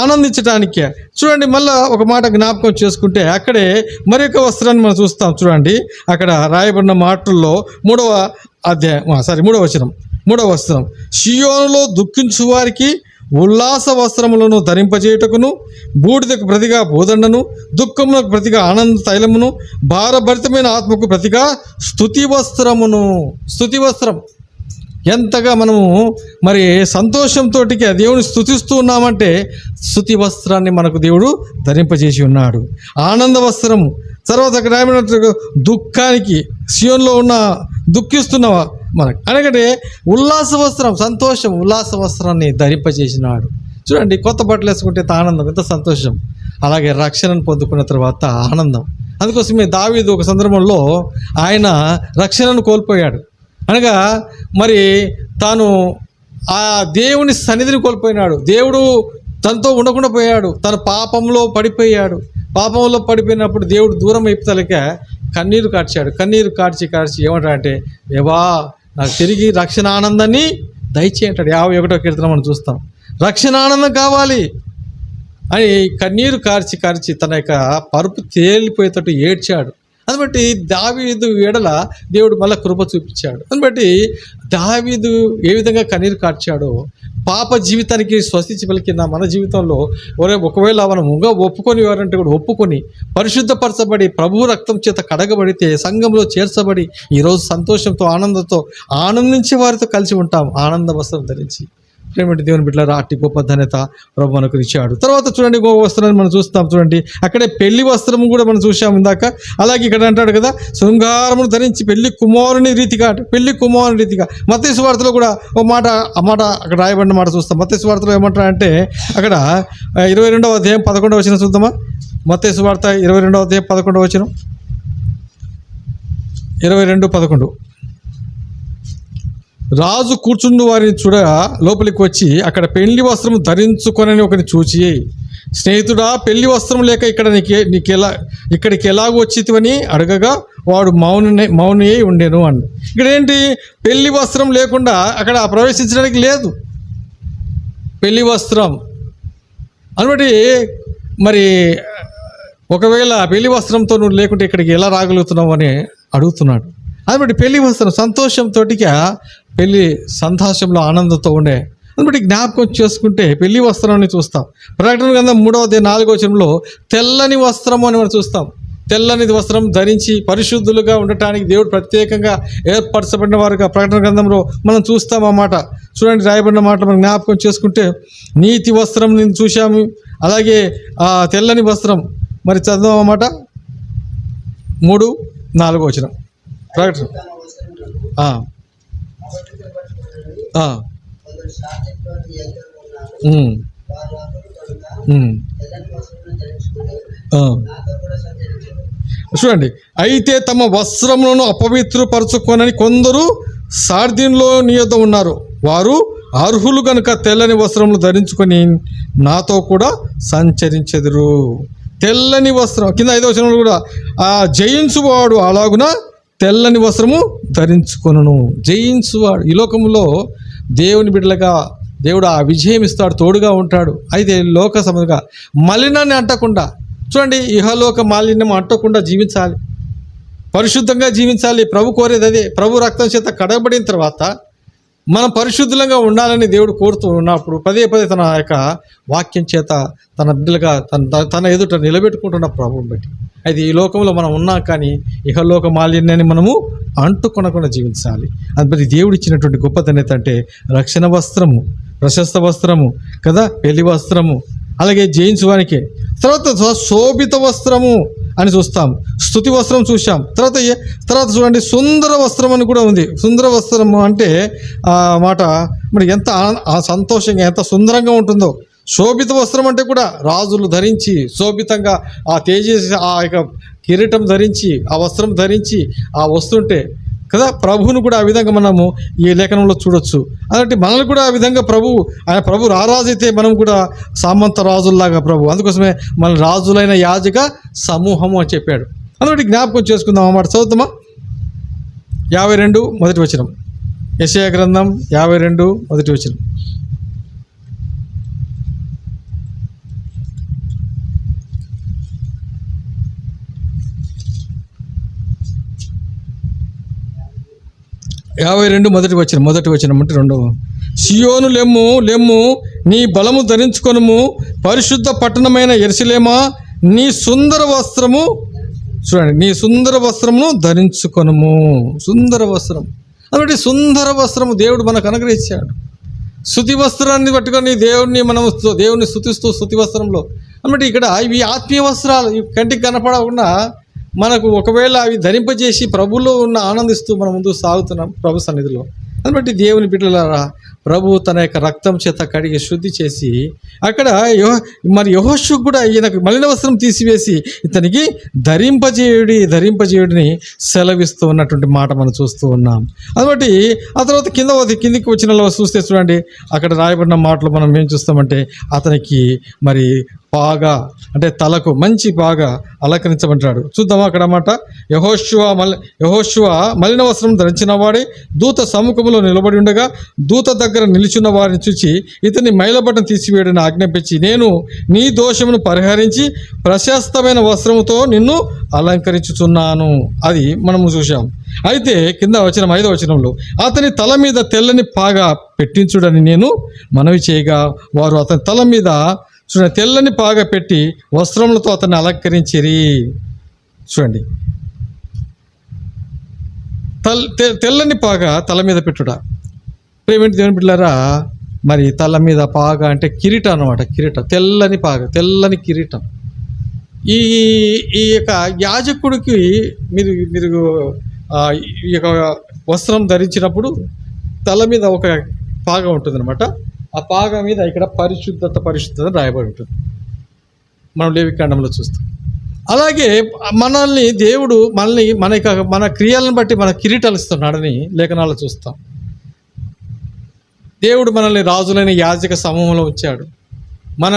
ఆనందించడానికే. చూడండి, మళ్ళీ ఒక మాట జ్ఞాపకం చేసుకుంటే అక్కడే మరొక వస్త్రాన్ని మనం చూస్తాం. చూడండి, అక్కడ రాయబడిన మాటల్లో 3వ వస్త్రం, షియోనులో దుఃఖించు వారికి ఉల్లాస వస్త్రములను ధరింపజేయుటకును, బూడిదకు ప్రతిగా బోదండను, దుఃఖములకు ప్రతిగా ఆనంద తైలమును, భారభరితమైన ఆత్మకు ప్రతిగా స్తుతి వస్త్రమును. స్తుతి వస్త్రం. ఎంతగా మనము మరి సంతోషంతో దేవుని స్తుతిస్తూ ఉన్నామంటే స్తుతి వస్త్రాన్ని మనకు దేవుడు ధరింపజేసి ఉన్నాడు. ఆనంద వస్త్రము. తర్వాత అక్కడ రాయబడినట్టు దుఃఖానికి, సియోన్లో ఉన్న దుఃఖిస్తున్నవా మనకు అనకంటే ఉల్లాస వస్త్రం, సంతోషం, ఉల్లాస వస్త్రాన్ని ధరింపజేసినాడు. చూడండి, కొత్త బట్టలు వేసుకుంటే ఆనందం, ఎంత సంతోషం. అలాగే రక్షణను పొందుకున్న తర్వాత ఆనందం. అందుకోసమే దావీదు ఒక సందర్భంలో ఆయన రక్షణను కోల్పోయాడు. అనగా మరి తాను ఆ దేవుని సన్నిధిని కోల్పోయినాడు. దేవుడు తనతో ఉండకుండా పోయాడు, తన పాపంలో పడిపోయాడు. పాపంలో పడిపోయినప్పుడు దేవుడు దూరం అయిపోతలేక కన్నీరు కార్చాడు. కన్నీరు కార్చి ఏమంటాడంటే, దేవా నాకు తిరిగి రక్షణ ఆనందాన్ని దయచేయంటాడు. 51వ కీర్తన మనం చూస్తాం. రక్షణ ఆనందం కావాలి అని కన్నీరు కార్చి తన యొక్క పరుపు తేలిపోయేటట్టు ఏడ్చాడు. అందుబట్టి దావీదు ఎడల దేవుడు మళ్ళీ కృప చూపించాడు. అందుబట్టి దావీదు ఏ విధంగా కన్నీరు కార్చాడో పాప జీవితానికి స్వస్తించి పలికిన మన జీవితంలో ఒకవేళ మనం ఒప్పుకొని వారంటే కూడా ఒప్పుకొని పరిశుద్ధపరచబడి ప్రభువు రక్తం చేత కడగబడితే సంఘంలో చేర్చబడి ఈరోజు సంతోషంతో ఆనందంతో ఆనందించే వారితో కలిసి ఉంటాం, ఆనంద వస్త్రం ధరించి. ప్రేమటి దేవుని బిడ్డలారా, అట్టి గొప్ప ధన్యత ప్రభు మనకు ఇచ్చాడు. తర్వాత చూడండి, గొప్ప వస్త్రాన్ని మనం చూస్తాం. చూడండి, అక్కడే పెళ్లి వస్త్రము కూడా మనం చూసాం ఇందాక. అలాగే ఇక్కడ అంటాడు కదా, శృంగారమును ధరించి పెళ్లి కుమారుని రీతిగా, పెళ్లి కుమారుని రీతిగా. మత్తయి సువార్తలో కూడా ఒక మాట, ఆ మాట అక్కడ రాయబడిన మాట చూస్తాం. మత్తయి సువార్తలో ఏమంటారంటే అక్కడ 22వ అధ్యాయం 11వ వచనం చూద్దామా. మత్తయి సువార్త 22వ అధ్యాయం 11వ వచనం, 22:11. రాజు కూర్చుండు వారిని చూడ లోపలికి వచ్చి అక్కడ పెళ్లి వస్త్రం ధరించుకొనని ఒకరిని చూచి, స్నేహితుడా, పెళ్లి వస్త్రం లేక ఇక్కడికి ఎలాగ వచ్చితివని అడగగా వాడు మౌనయ్యై ఉండేను అన్న. ఇక్కడ ఏంటి, పెళ్లి వస్త్రం లేకుండా అక్కడ ప్రవేశించడానికి లేదు. పెళ్లి వస్త్రం అనుబట్టి మరి ఒకవేళ పెళ్లి వస్త్రంతో నువ్వు లేకుంటే ఇక్కడికి ఎలా రాగలుగుతున్నావు అని అడుగుతున్నాడు. అందుబట్టి పెళ్లి వస్త్రం సంతోషంతోటిగా పెళ్లి సంతోషంలో ఆనందంతో ఉండే. అందుబట్టి జ్ఞాపకం చేసుకుంటే పెళ్లి వస్త్రాన్ని చూస్తాం. ప్రకటన గ్రంథం 3వ అధ్యాయం 4వ వచనంలో తెల్లని వస్త్రము అని మనం చూస్తాం. తెల్లని వస్త్రం ధరించి పరిశుద్ధులుగా ఉండటానికి దేవుడు ప్రత్యేకంగా ఏర్పరచబడిన వారుగా ప్రకటన గ్రంథంలో మనం చూస్తాం. ఆ మాట చూడండి, రాయబడిన మాట మనం జ్ఞాపకం చేసుకుంటే నీతి వస్త్రం నేను చూశాము. అలాగే తెల్లని వస్త్రం మరి చదువు అన్నమాట 3-4 వచనం ప్రకటన. చూడండి, అయితే తమ వస్త్రములను అపవిత్రపరచుకొనని కొందరు సార్దీనులో నీ యొద్ద ఉన్నారు. వారు అర్హులు కనుక తెల్లని వస్త్రములు ధరించుకొని నాతో కూడా సంచరించెదరు. తెల్లని వస్త్రం కింద 5వ వచనంలో కూడా జయించువాడు అలాగున తెల్లని వస్త్రము ధరించుకొనును. జయించువాడు, ఈ లోకంలో దేవుని బిడ్డలుగా దేవుడు ఆ విజయం ఇస్తాడు, తోడుగా ఉంటాడు. అయితే లోక సంబంధంగా మలినాన్ని అంటకుండా, చూడండి, ఇహలోక మాలిన్యం అంటకుండా జీవించాలి, పరిశుద్ధంగా జీవించాలి. ప్రభు కోరేది అదే. ప్రభు రక్తం చేత కడగబడిన తర్వాత మనం పరిశుద్ధంగా ఉండాలని దేవుడు కోరుతూ ఉన్నప్పుడు పదే తన యొక్క వాక్యం చేత తన బిడ్డలుగా తన ఎదుట నిలబెట్టుకుంటున్న ప్రభువుని బట్టి. అయితే ఈ లోకంలో మనం ఉన్నాం, కానీ ఇహలోక మాలిన్యాన్ని మనము అంటుకొనకుండా జీవించాలి. అందుబట్టి దేవుడు ఇచ్చినటువంటి గొప్ప ధన్యత అంటే రక్షణ వస్త్రము, ప్రశస్త వస్త్రము కదా, పెళ్లి వస్త్రము, అలాగే జయించువానికి. తర్వాత శోభిత వస్త్రము అని చూస్తాం, స్తుతి వస్త్రం చూసాం. తర్వాత చూడండి, సుందర వస్త్రం అని కూడా ఉంది. సుందర వస్త్రము అంటే ఆ మాట మరి ఎంత సంతోషంగా ఎంత సుందరంగా ఉంటుందో. శోభిత వస్త్రం అంటే కూడా రాజులు ధరించి శోభితంగా ఆ తేజస్సు ఆ యొక్క కిరీటం ధరించి ఆ వస్త్రం ధరించి ఆ వస్తుంటే కదా, ప్రభువును కూడా ఆ విధంగా మనము ఈ లేఖనంలో చూడొచ్చు. అలాంటి మనల్ని కూడా ఆ విధంగా ప్రభు రారాజు అయితే మనం కూడా సామంత రాజుల్లాగా ప్రభు, అందుకోసమే మన రాజులైన యాజక సమూహము అని చెప్పాడు. అందుకని జ్ఞాపకం చేసుకుందాం. అన్నమాట చదువుతామా. 52 మొదటి వచనం, యెషయా గ్రంథం 52 మొదటి వచనం. మొదటి వచనం అంటే 2వ. సియోను లెమ్ము నీ బలము ధరించుకొనుము, పరిశుద్ధ పట్టణమైన యెరూషలేమా నీ సుందర వస్త్రము, చూడండి, నీ సుందర వస్త్రమును ధరించుకొనుము. సుందర వస్త్రం అంటే సుందర వస్త్రము దేవుడు మనకు అనుగ్రహించాడు. స్తుతి వస్త్రాన్ని పట్టుకొని దేవుణ్ణి స్తుతిస్తూ స్తుతి వస్త్రంలో అంటే ఇక్కడ ఇవి ఆత్మీయ వస్త్రాలు, ఇవి కంటికి కనపడకుండా మనకు ఒకవేళ అవి ధరింపజేసి ప్రభులో ఉన్న ఆనందిస్తూ మనం ముందుకు సాగుతున్నాం ప్రభు సన్నిధిలో. అందుబట్టి దేవుని బిడ్డలారా, ప్రభు తన యొక్క రక్తం చేత కడిగి శుద్ధి చేసి అక్కడ మరి యెహోషువ కూడా ఈయనకు మలిన వస్త్రం తీసివేసి ఇతనికి ధరింపజేయుడిని సెలవిస్తూ ఉన్నటువంటి మాట మనం చూస్తూ ఉన్నాం. అందుబట్టి ఆ తర్వాత కిందికి వచ్చిన చూస్తే చూడండి, అక్కడ రాయబడిన మాటలు మనం ఏం చూస్తామంటే అతనికి మరి పాగా అంటే తలకు మంచి పాగా అలంకరించబడ్డాడు. చూద్దామా అక్కడ మాట. యెహోషువ మలిన వస్త్రం ధరించిన వాడే దూత సముఖంలో నిలబడి ఉండగా దూత దగ్గర నిలిచున్న వారిని చూచి ఇతని మైలబట్టను తీసివేయడని ఆజ్ఞాపించి, నేను నీ దోషమును పరిహరించి ప్రశస్తమైన వస్త్రముతో నిన్ను అలంకరించుచున్నాను. అది మనము చూసాం. అయితే కింద వచనం 5వ వచనంలో, అతని తల మీద తెల్లని పాగా పెట్టించుడని నేను మనవి చేయగా వారు అతని తల మీద తెల్లని పాగా పెట్టి వస్త్రములతో అతన్ని అలంకరించిరి. చూడండి, తెల్లని పాగా తల మీద పెట్టుట. ప్రేమేంటి దేవుని బిడ్డలారా, మరి తల మీద పాగా అంటే కిరీటం అన్నమాట. కిరీటం, తెల్లని పాగా, తెల్లని కిరీటం. ఈ యొక్క యాజకుడికి మీరు ఈ యొక్క వస్త్రం ధరించినప్పుడు తల మీద ఒక పాగా ఉంటుందన్నమాట. ఆ పాగా మీద ఇక్కడ పరిశుద్ధత రాయబడి ఉంటుంది. మనం లేవికాండంలో చూస్తాం. అలాగే మనల్ని దేవుడు మన క్రియలను బట్టి మన కిరీటాలు ఇస్తున్నాడని లేఖనాలు చూస్తాం. దేవుడు మనల్ని రాజులైన యాజక సమూహంలో ఉంచాడు.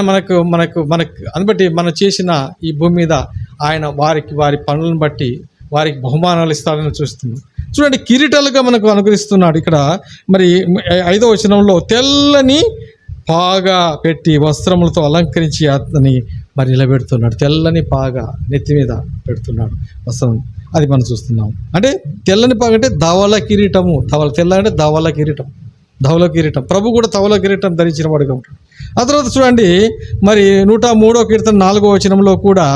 మనకు బట్టి మనం చేసిన ఈ భూమి మీద ఆయన వారి పనులను బట్టి వారికి బహుమానాలు ఇస్తాడని చూస్తున్నాం. చూడండి, కిరీటాలుగా మనకు అనుగ్రహిస్తున్నాడు. ఇక్కడ మరి 5వ వచనంలో తెల్లని పాగా పెట్టి వస్త్రములతో అలంకరించి అతని మరి నిలబెడుతున్నాడు. తెల్లని పాగా నెత్తి మీద పెడుతున్నాడు వస్త్రం. అది మనం చూస్తున్నాం. అంటే తెల్లని పాగా అంటే ధవల కిరీటము. తెల్ల అంటే ధవల కిరీటం. ప్రభు కూడా ధవల కిరీటం ధరించిన వాడుగా ఉంటాడు. ఆ తర్వాత చూడండి, మరి 103వ కీర్తన 4వ వచనంలో కూడా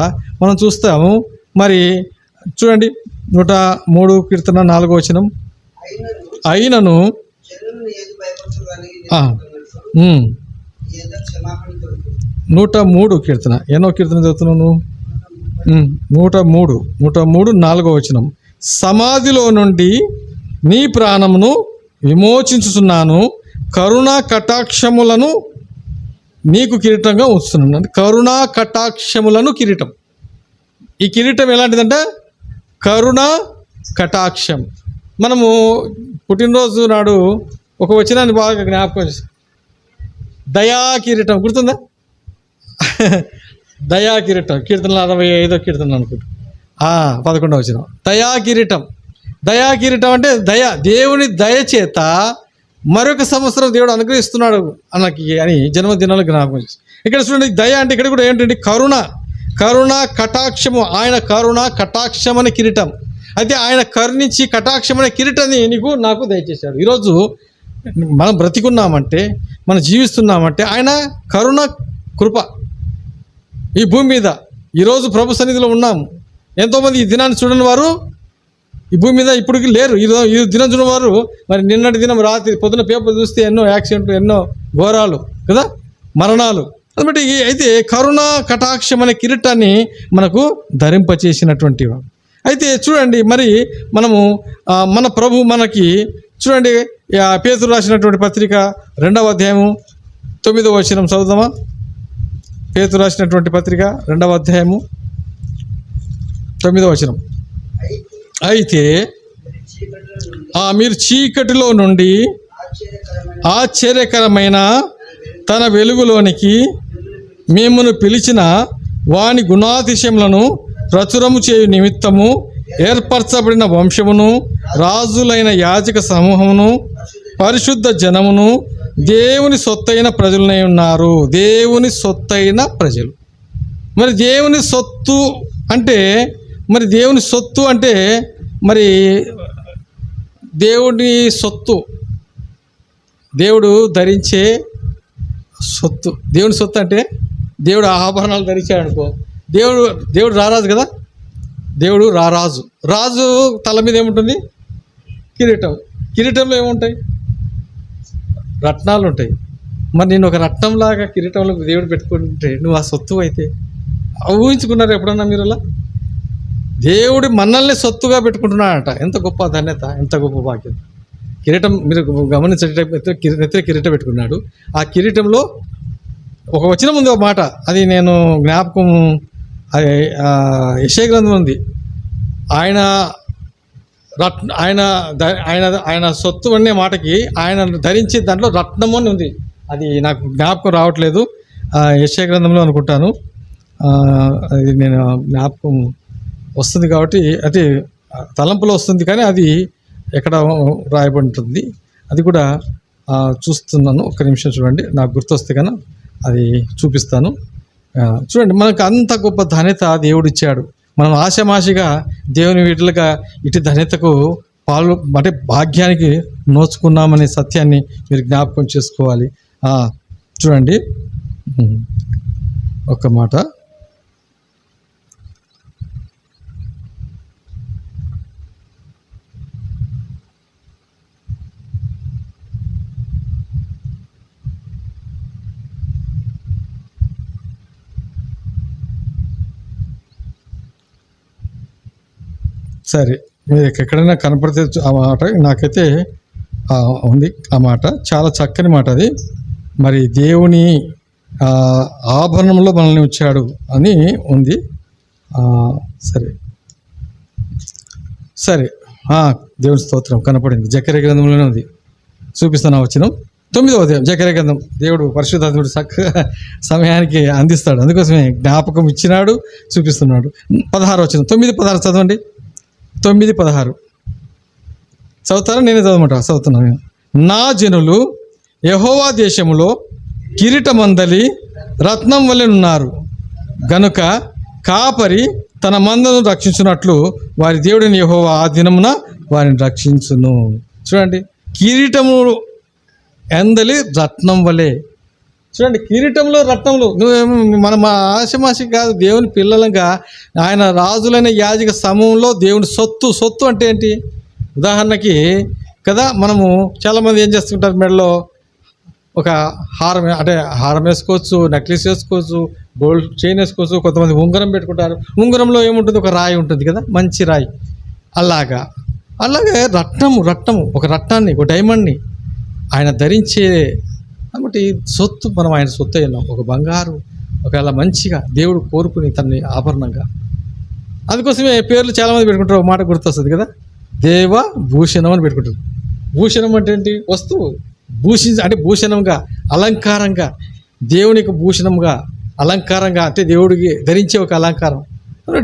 మనం చూస్తాము. మరి చూడండి, 103 కీర్తన 4వ వచనం, అయినను 103 కీర్తన, ఎన్నో కీర్తన చదువుతున్నాను? 103 4వ వచనం, సమాధిలో నుండి నీ ప్రాణమును విమోచించుచున్నాను, కరుణా కటాక్షములను నీకు కిరీటంగా ఉంచుతున్నాను. కరుణా కటాక్షములను కిరీటం. ఈ కిరీటం ఎలాంటిదంటే కరుణ కటాక్షం. మనము పుట్టినరోజు నాడు ఒక వచనాన్ని బాగా జ్ఞాపకం చేస్తాం. దయా కిరీటం గుర్తుందా? దయా కిరీటం, కీర్తన 65వ కీర్తన అనుకుంటా, 11వ వచనం. దయా కిరీటం అంటే దేవుని దయచేత మరొక సంవత్సరం దేవుడు అనుగ్రహిస్తున్నాడు అని జన్మదినాలు జ్ఞాపకం చేస్తాం. ఇక్కడ చూడండి, దయ అంటే ఇక్కడ కూడా ఏంటంటే కరుణ కటాక్షము. ఆయన కరుణ కటాక్షం అనే కిరీటం. అయితే ఆయన కరుణించి కటాక్షం అనే కిరీటాన్ని నాకు దయచేశాడు. ఈరోజు మనం బ్రతికున్నామంటే, మనం జీవిస్తున్నామంటే ఆయన కరుణ కృప ఈ భూమి మీద. ఈరోజు ప్రభు సన్నిధిలో ఉన్నాము. ఎంతోమంది ఈ దినాన్ని చూడని వారు ఈ భూమి మీద ఇప్పటికి లేరు. ఈ దినం చూడని వారు మరి నిన్నటి దినం రాత్రి పొద్దున పేపర్ చూస్తే ఎన్నో యాక్సిడెంట్లు, ఎన్నో ఘోరాలు కదా, మరణాలు. కాబట్టి అయితే కరుణ కటాక్షం అనే కిరీటాన్ని మనకు ధరింపచేసినటువంటి వాడు. అయితే చూడండి, మరి మనము మన ప్రభు మనకి చూడండి, పేతురు రాసినటువంటి పత్రిక 2వ అధ్యాయము 9వ వచనం చదువుదామా? పేతురు రాసినటువంటి పత్రిక 2వ అధ్యాయము 9వ వచనం, అయితే మీరు చీకటిలో నుండి ఆశ్చర్యకరమైన తన వెలుగులోనికి మిమ్మును పిలిచిన వాని గుణాతిశయములను ప్రచురము చేయు నిమిత్తము ఏర్పరచబడిన వంశమును, రాజులైన యాజక సమూహమును, పరిశుద్ధ జనమును, దేవుని సొత్తైన ప్రజలనై ఉన్నారు. దేవుని సొత్తైన ప్రజలు. మరి దేవుని సొత్తు అంటే మరి దేవుని సొత్తు, దేవుడు ధరించే సొత్తు. దేవుని సొత్తు అంటే దేవుడు ఆభరణాలు ధరించాడు అనుకో, దేవుడు రారాజు కదా, దేవుడు రారాజు. రాజు తల మీద ఏముంటుంది? కిరీటంలో ఏముంటాయి? రత్నాలు ఉంటాయి. మరి నేను ఒక రత్నంలాగా కిరీటంలో దేవుడు పెట్టుకుంటే నువ్వు ఆ సొత్తు అయితే ఊహించుకున్నారు ఎప్పుడన్నా మీరు? అలా దేవుడు మనల్ని సొత్తుగా పెట్టుకుంటున్నాడట. ఎంత గొప్ప ధన్యత, ఎంత గొప్ప భాగ్యం. కిరీటం మీరు గమనించేటప్పుడు నెత్తిన కిరీటం పెట్టుకున్నాడు. ఆ కిరీటంలో ఒక వచనం ఉంది, ఒక మాట, అది నేను జ్ఞాపకం, అది యెషయా గ్రంథం ఉంది. ఆయన సొత్తు అనే మాటకి ఆయన ధరించి దాంట్లో రత్నము అని ఉంది. అది నాకు జ్ఞాపకం రావట్లేదు. యెషయా గ్రంథంలో అనుకుంటాను. అది నేను జ్ఞాపకం వస్తుంది కాబట్టి అది తలంపులో వస్తుంది, కానీ అది ఎక్కడ రాయబడి ఉంటుంది అది కూడా చూస్తున్నాను. ఒక్క నిమిషం చూడండి, నాకు గుర్తొస్తే కన్నా అది చూపిస్తాను. చూడండి, మనకు అంత గొప్ప ధన్యత దేవుడు ఇచ్చాడు. మనం ఆశమాషిగా దేవుని వీటిలుగా ఇటు ధన్యతకు అంటే భాగ్యానికి నోచుకున్నామనే సత్యాన్ని మీరు జ్ఞాపకం చేసుకోవాలి. చూడండి ఒక్క మాట, సరే మీరు ఎక్కడైనా కనపడితే ఆ మాట నాకైతే ఉంది. ఆ మాట చాలా చక్కని మాట. అది మరి దేవుని ఆభరణంలో మనల్ని ఉంచాడు అని ఉంది. సరే సరే దేవుని స్తోత్రం కనపడింది. జకర్యా గ్రంథంలోనే ఉంది, చూపిస్తాను. వచనం 9వ అధ్యాయం జకర్యా గ్రంథం. దేవుడు పరిశుద్ధాత్ముడు చక్కగా సమయానికి అందిస్తాడు, అందుకోసమే జ్ఞాపకం ఇచ్చినాడు, చూపిస్తున్నాడు. 16వ వచనం, 9:16 చదవండి. 9:16 చదువుతారా? నేనే చదువుతున్నాను. నా జనులు యెహోవా దేశములో కిరీటమందలి రత్నం వలె ఉన్నారు గనుక కాపరి తన మందను రక్షించున్నట్లు వారి దేవుడిని యెహోవా ఆ దినమున వారిని రక్షించును. చూడండి, కిరీటము ఎందలి రత్నం వలె. చూడండి, కిరీటంలో రత్నములు. మనం ఆశమాషి కాదు, దేవుని పిల్లలుగా ఆయన రాజులైన యాజక సమూహంలో దేవుని సొత్తు అంటే ఏంటి? ఉదాహరణకి కదా, మనము చాలామంది ఏం చేస్తుంటారు, మెడలో ఒక హారం వేసుకోవచ్చు, నెక్లెస్ వేసుకోవచ్చు, గోల్డ్ చైన్ వేసుకోవచ్చు, కొంతమంది ఉంగరం పెట్టుకుంటారు. ఉంగరంలో ఏముంటుంది? ఒక రాయి ఉంటుంది కదా, మంచి రాయి. అలాగే రత్నము ఒక రత్నాన్ని, ఒక డైమండ్ని ఆయన ధరించే కాబట్టి సొత్తు, మనం ఆయన సొత్తు అయినాం. ఒక బంగారు ఒకవేళ మంచిగా దేవుడు కోరుకుని తనని ఆభరణంగా. అందుకోసమే పేర్లు చాలామంది పెట్టుకుంటారు. ఒక మాట గుర్తొస్తుంది కదా, దేవ భూషణం అని పెట్టుకుంటారు. భూషణం అంటే ఏంటి? వస్తువు అంటే భూషణంగా, అలంకారంగా, దేవునికి భూషణంగా, అలంకారంగా, అంటే దేవుడికి ధరించే ఒక అలంకారం.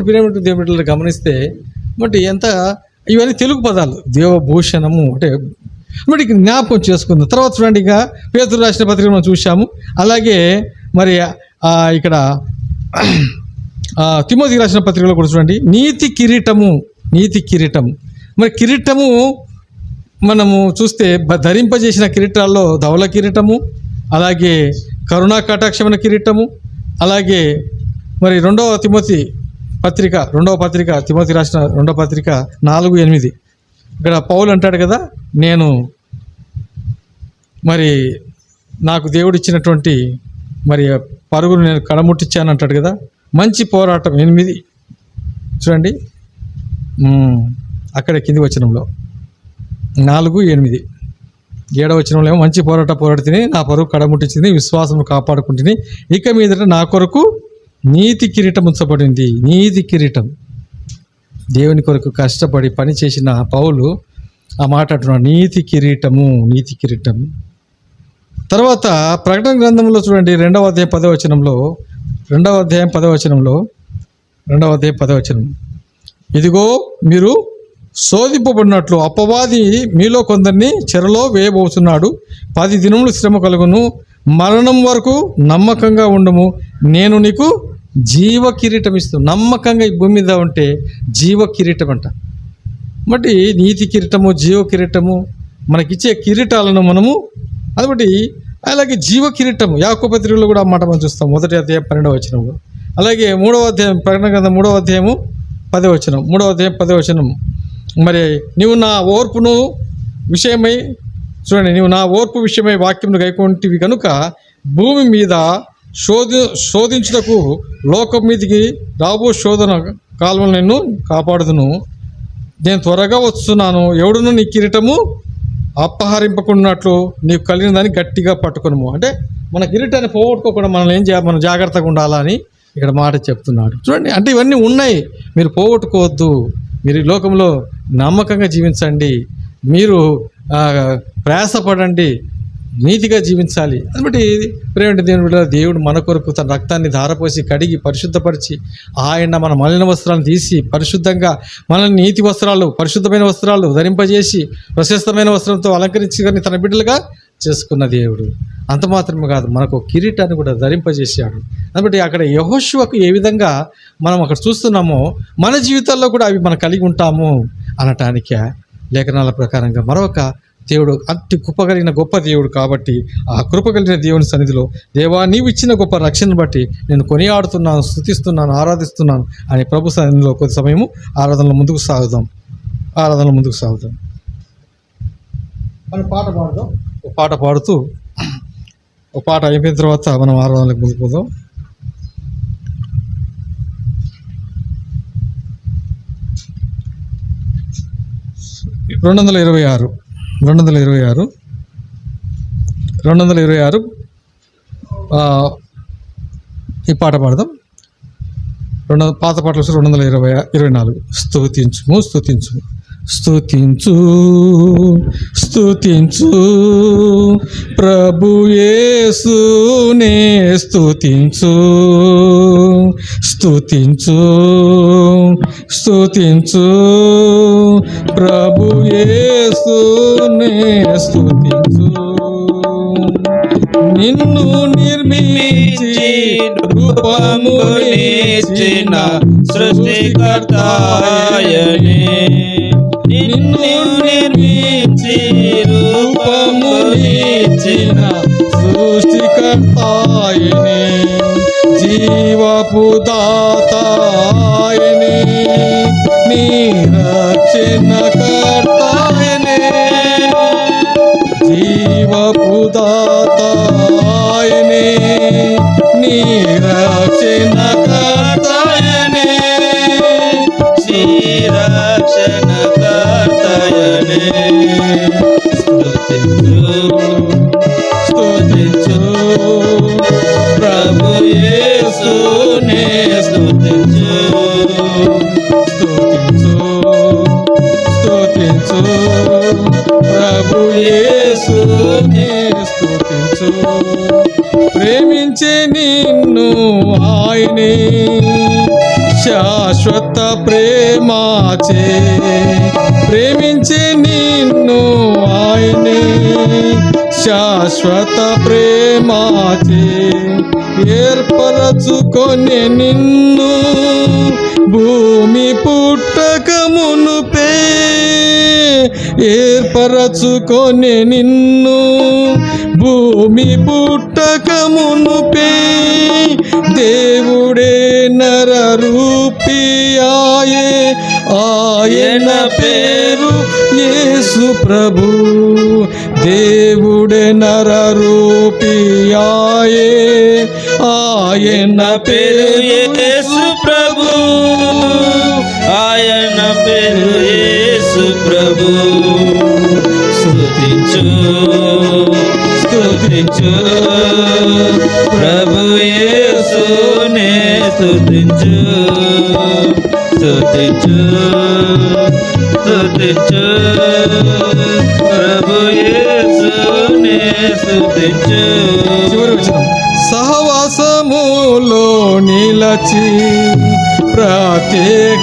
పిరమిడ్ దేవుడిలో గమనిస్తే బట్టి ఎంత ఇవన్నీ తెలుగు పదాలు. దేవభూషణము అంటే మరి జ్ఞాపకం చేసుకుందాం. తర్వాత చూడండి, ఇక పేతురు రాసిన పత్రిక మనం చూసాము. అలాగే మరి ఇక్కడ తిమోతికి రాసిన పత్రికలో కూడా చూడండి, నీతి కిరీటము. మరి కిరీటము మనము చూస్తే ధరింపజేసిన కిరీటాల్లో ధవల కిరీటము, అలాగే కరుణా కటాక్షమైన కిరీటము, అలాగే మరి రెండవ పత్రిక తిమోతి రాసిన 2వ పత్రిక 4:8 ఇక్కడ పౌలు అంటాడు కదా, నేను మరి నాకు దేవుడు ఇచ్చినటువంటి మరి పరుగును నేను కడముట్టించాను అంటాడు కదా. మంచి పోరాటం 8 చూడండి, అక్కడ కింది వచనంలో 4:8 7వ వచనంలో ఏమో మంచి పోరాడితిని, నా పరుగు కడముట్టించింది, విశ్వాసం కాపాడుకుంటుని, ఇక మీదట నా కొరకు నీతి కిరీటం ఉంచబడింది. నీతి కిరీటం, దేవుని కొరకు కష్టపడి పని చేసిన పౌలు ఆ మాట అంటున్నాడు, నీతి కిరీటం. తర్వాత ప్రకటన గ్రంథంలో చూడండి, 2వ అధ్యాయం 10వ వచనం, ఇదిగో మీరు శోధింపబడినట్లు అపవాది మీలో కొందరిని చెరలో వేయబోతున్నాడు. 10 దినములు శ్రమ కలుగును, మరణం వరకు నమ్మకంగా ఉండము, నేను నీకు జీవ కిరీటం ఇస్తాను. నమ్మకంగా ఈ భూమి మీద ఉంటే జీవ కిరీటం అంట. బట్టి నీతి కిరీటము, జీవ కిరీటము మనకిచ్చే కిరీటాలను మనము అదొకటి. అలాగే జీవ కిరీటము యాకోబు పత్రికలో కూడా మాట మనం చూస్తాం. 1వ అధ్యాయం 12వ వచనంలో. అలాగే 3వ అధ్యాయం ప్రకటన గ్రంథం 3వ అధ్యాయము 10వ వచనం. 3వ అధ్యాయం 10వ వచనం, మరి నీవు నా ఓర్పు విషయమై వాక్యమును గైకొంటివి కనుక భూమి మీద శోధించుటకు లోకం మీదికి రాబో శోధన కాలంలో నిన్ను కాపాడుదును. నేను త్వరగా వస్తున్నాను, ఎవడును నీ కిరీటము అపహరింపకున్నట్లు నీకు కలిగిన దాన్ని గట్టిగా పట్టుకును. అంటే మన కిరీటాన్ని పోగొట్టుకోకుండా మనం ఏం చేయాలి, మనం జాగ్రత్తగా ఉండాలని ఇక్కడ మాట చెప్తున్నాడు. చూడండి, అంటే ఇవన్నీ ఉన్నాయి, మీరు పోగొట్టుకోవద్దు. మీరు ఈ లోకంలో నమ్మకంగా జీవించండి, మీరు ప్రయాసపడండి, నీతిగా జీవించాలి. కాబట్టి ప్రేమ దేవుడు మన కొరకు తన రక్తాన్ని ధారపోసి కడిగి పరిశుద్ధపరిచి ఆయన మన మలిన వస్త్రాలను తీసి పరిశుద్ధంగా మనల్ని నీతి వస్త్రాలు పరిశుద్ధమైన వస్త్రాలు ధరింపజేసి ప్రశస్తమైన వస్త్రంతో అలంకరించి తన బిడ్డలుగా చేసుకున్న దేవుడు. అంత మాత్రమే కాదు, మనకు కిరీటాన్ని కూడా ధరింపజేశాడు. కాబట్టి అక్కడ యెహోషువకు ఏ విధంగా మనం అక్కడ చూస్తున్నామో మన జీవితాల్లో కూడా అవి మనం కలిగి ఉంటాము అనటానికి లేఖనాల ప్రకారంగా మరొక దేవుడు అతి కృప కలిగిన గొప్ప దేవుడు. కాబట్టి ఆ కృప కలిగిన దేవుని సన్నిధిలో దేవా నీవు ఇచ్చిన గొప్ప రక్షణను బట్టి నేను కొనియాడుతున్నాను, స్తుతిస్తున్నాను, ఆరాధిస్తున్నాను అని ప్రభు సన్నిధిలో కొద్ది సమయము ఆరాధనలో ముందుకు సాగుదాం. మనం పాట పాడదాం. ఒక పాట పాడుతూ ఒక పాట అయిపోయిన తర్వాత మనం ఆరాధనలకు ముందుకు పోదాం. రెండు వందల ఇరవై ఆరు ఈ పాట పాడదాం. పాత పాటలు 224. స్తుతించు ప్రభు యేసునే స్తుతించు ప్రభు యేసునే స్తుతించు. నిన్ను నిర్మించి రూపమునిచ్చిన సృష్టికర్తాయనే, నిన్ను నిర్మించి రూపమునిచ్చిన సృష్టికర్తాయనే, జీవపు దాతాయనే, నీ రక్షణకర్తాయనే, జీవపు దాతాయనే, నీ రక్షణకర్తాయనే, రక్షణకర్తాయనే. స్తుతించు ప్రభు యేసునే స్తుతించు ప్రభు యేసునే స్తుతించు. ప్రేమించే నిన్ను ఆయనే శాశ్వత ప్రేమాచే, ప్రేమించే నిన్ను ఆయనే శాశ్వత ప్రేమాచే, ఏర్పరచుకొని నిన్ను భూమి పుట్టక మునుపే, ఏర్పరచుకొని నిన్ను భూమి పుట్టక మునుపే, దేవుడే నర రూపియాయే, ఆయన పేరు యేసు ప్రభు. దేవుడే నర రూపియాయే, ఆయన పేరు యేసు ప్రభు, ఆయన పేరు యేసు ప్రభు. స్తుతించు ప్రభు యేసునే స్తుతించు ప్రభు యేసునే స్తుతించు. సహవాసములో నిలచి ప్రత్యక్షతయందుండి,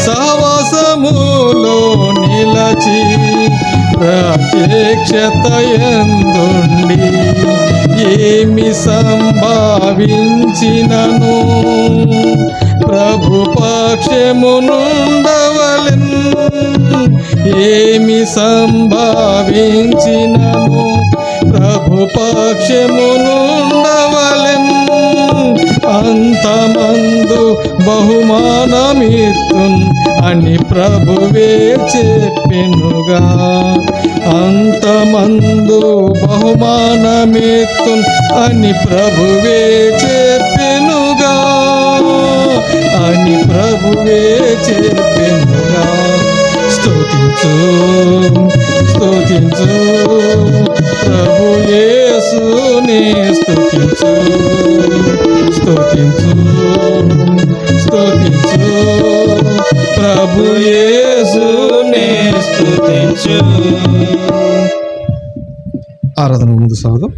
సహవాసములో నిలచి ప్రత్యక్షతయందుండి, ఏమి సంభావించినను ప్రభు పక్షమునుండవలెన్, ఏమి సంభావించినను ప్రభు పక్షమునుండవలెన్, అంతమందు బహుమానమిత్తున్ అని ప్రభువే చెప్పెనుగా, అంతమందు బహుమానమిత్తున్ అని ప్రభువే చెప్పెనుగా, అని ప్రభువే చెప్పెనుగా. స్తుతించు ప్రభు యేసునే స్తుతించు ప్రభు యేసునే స్తుతించు. ఆరాధన ముందు సాగుదాం.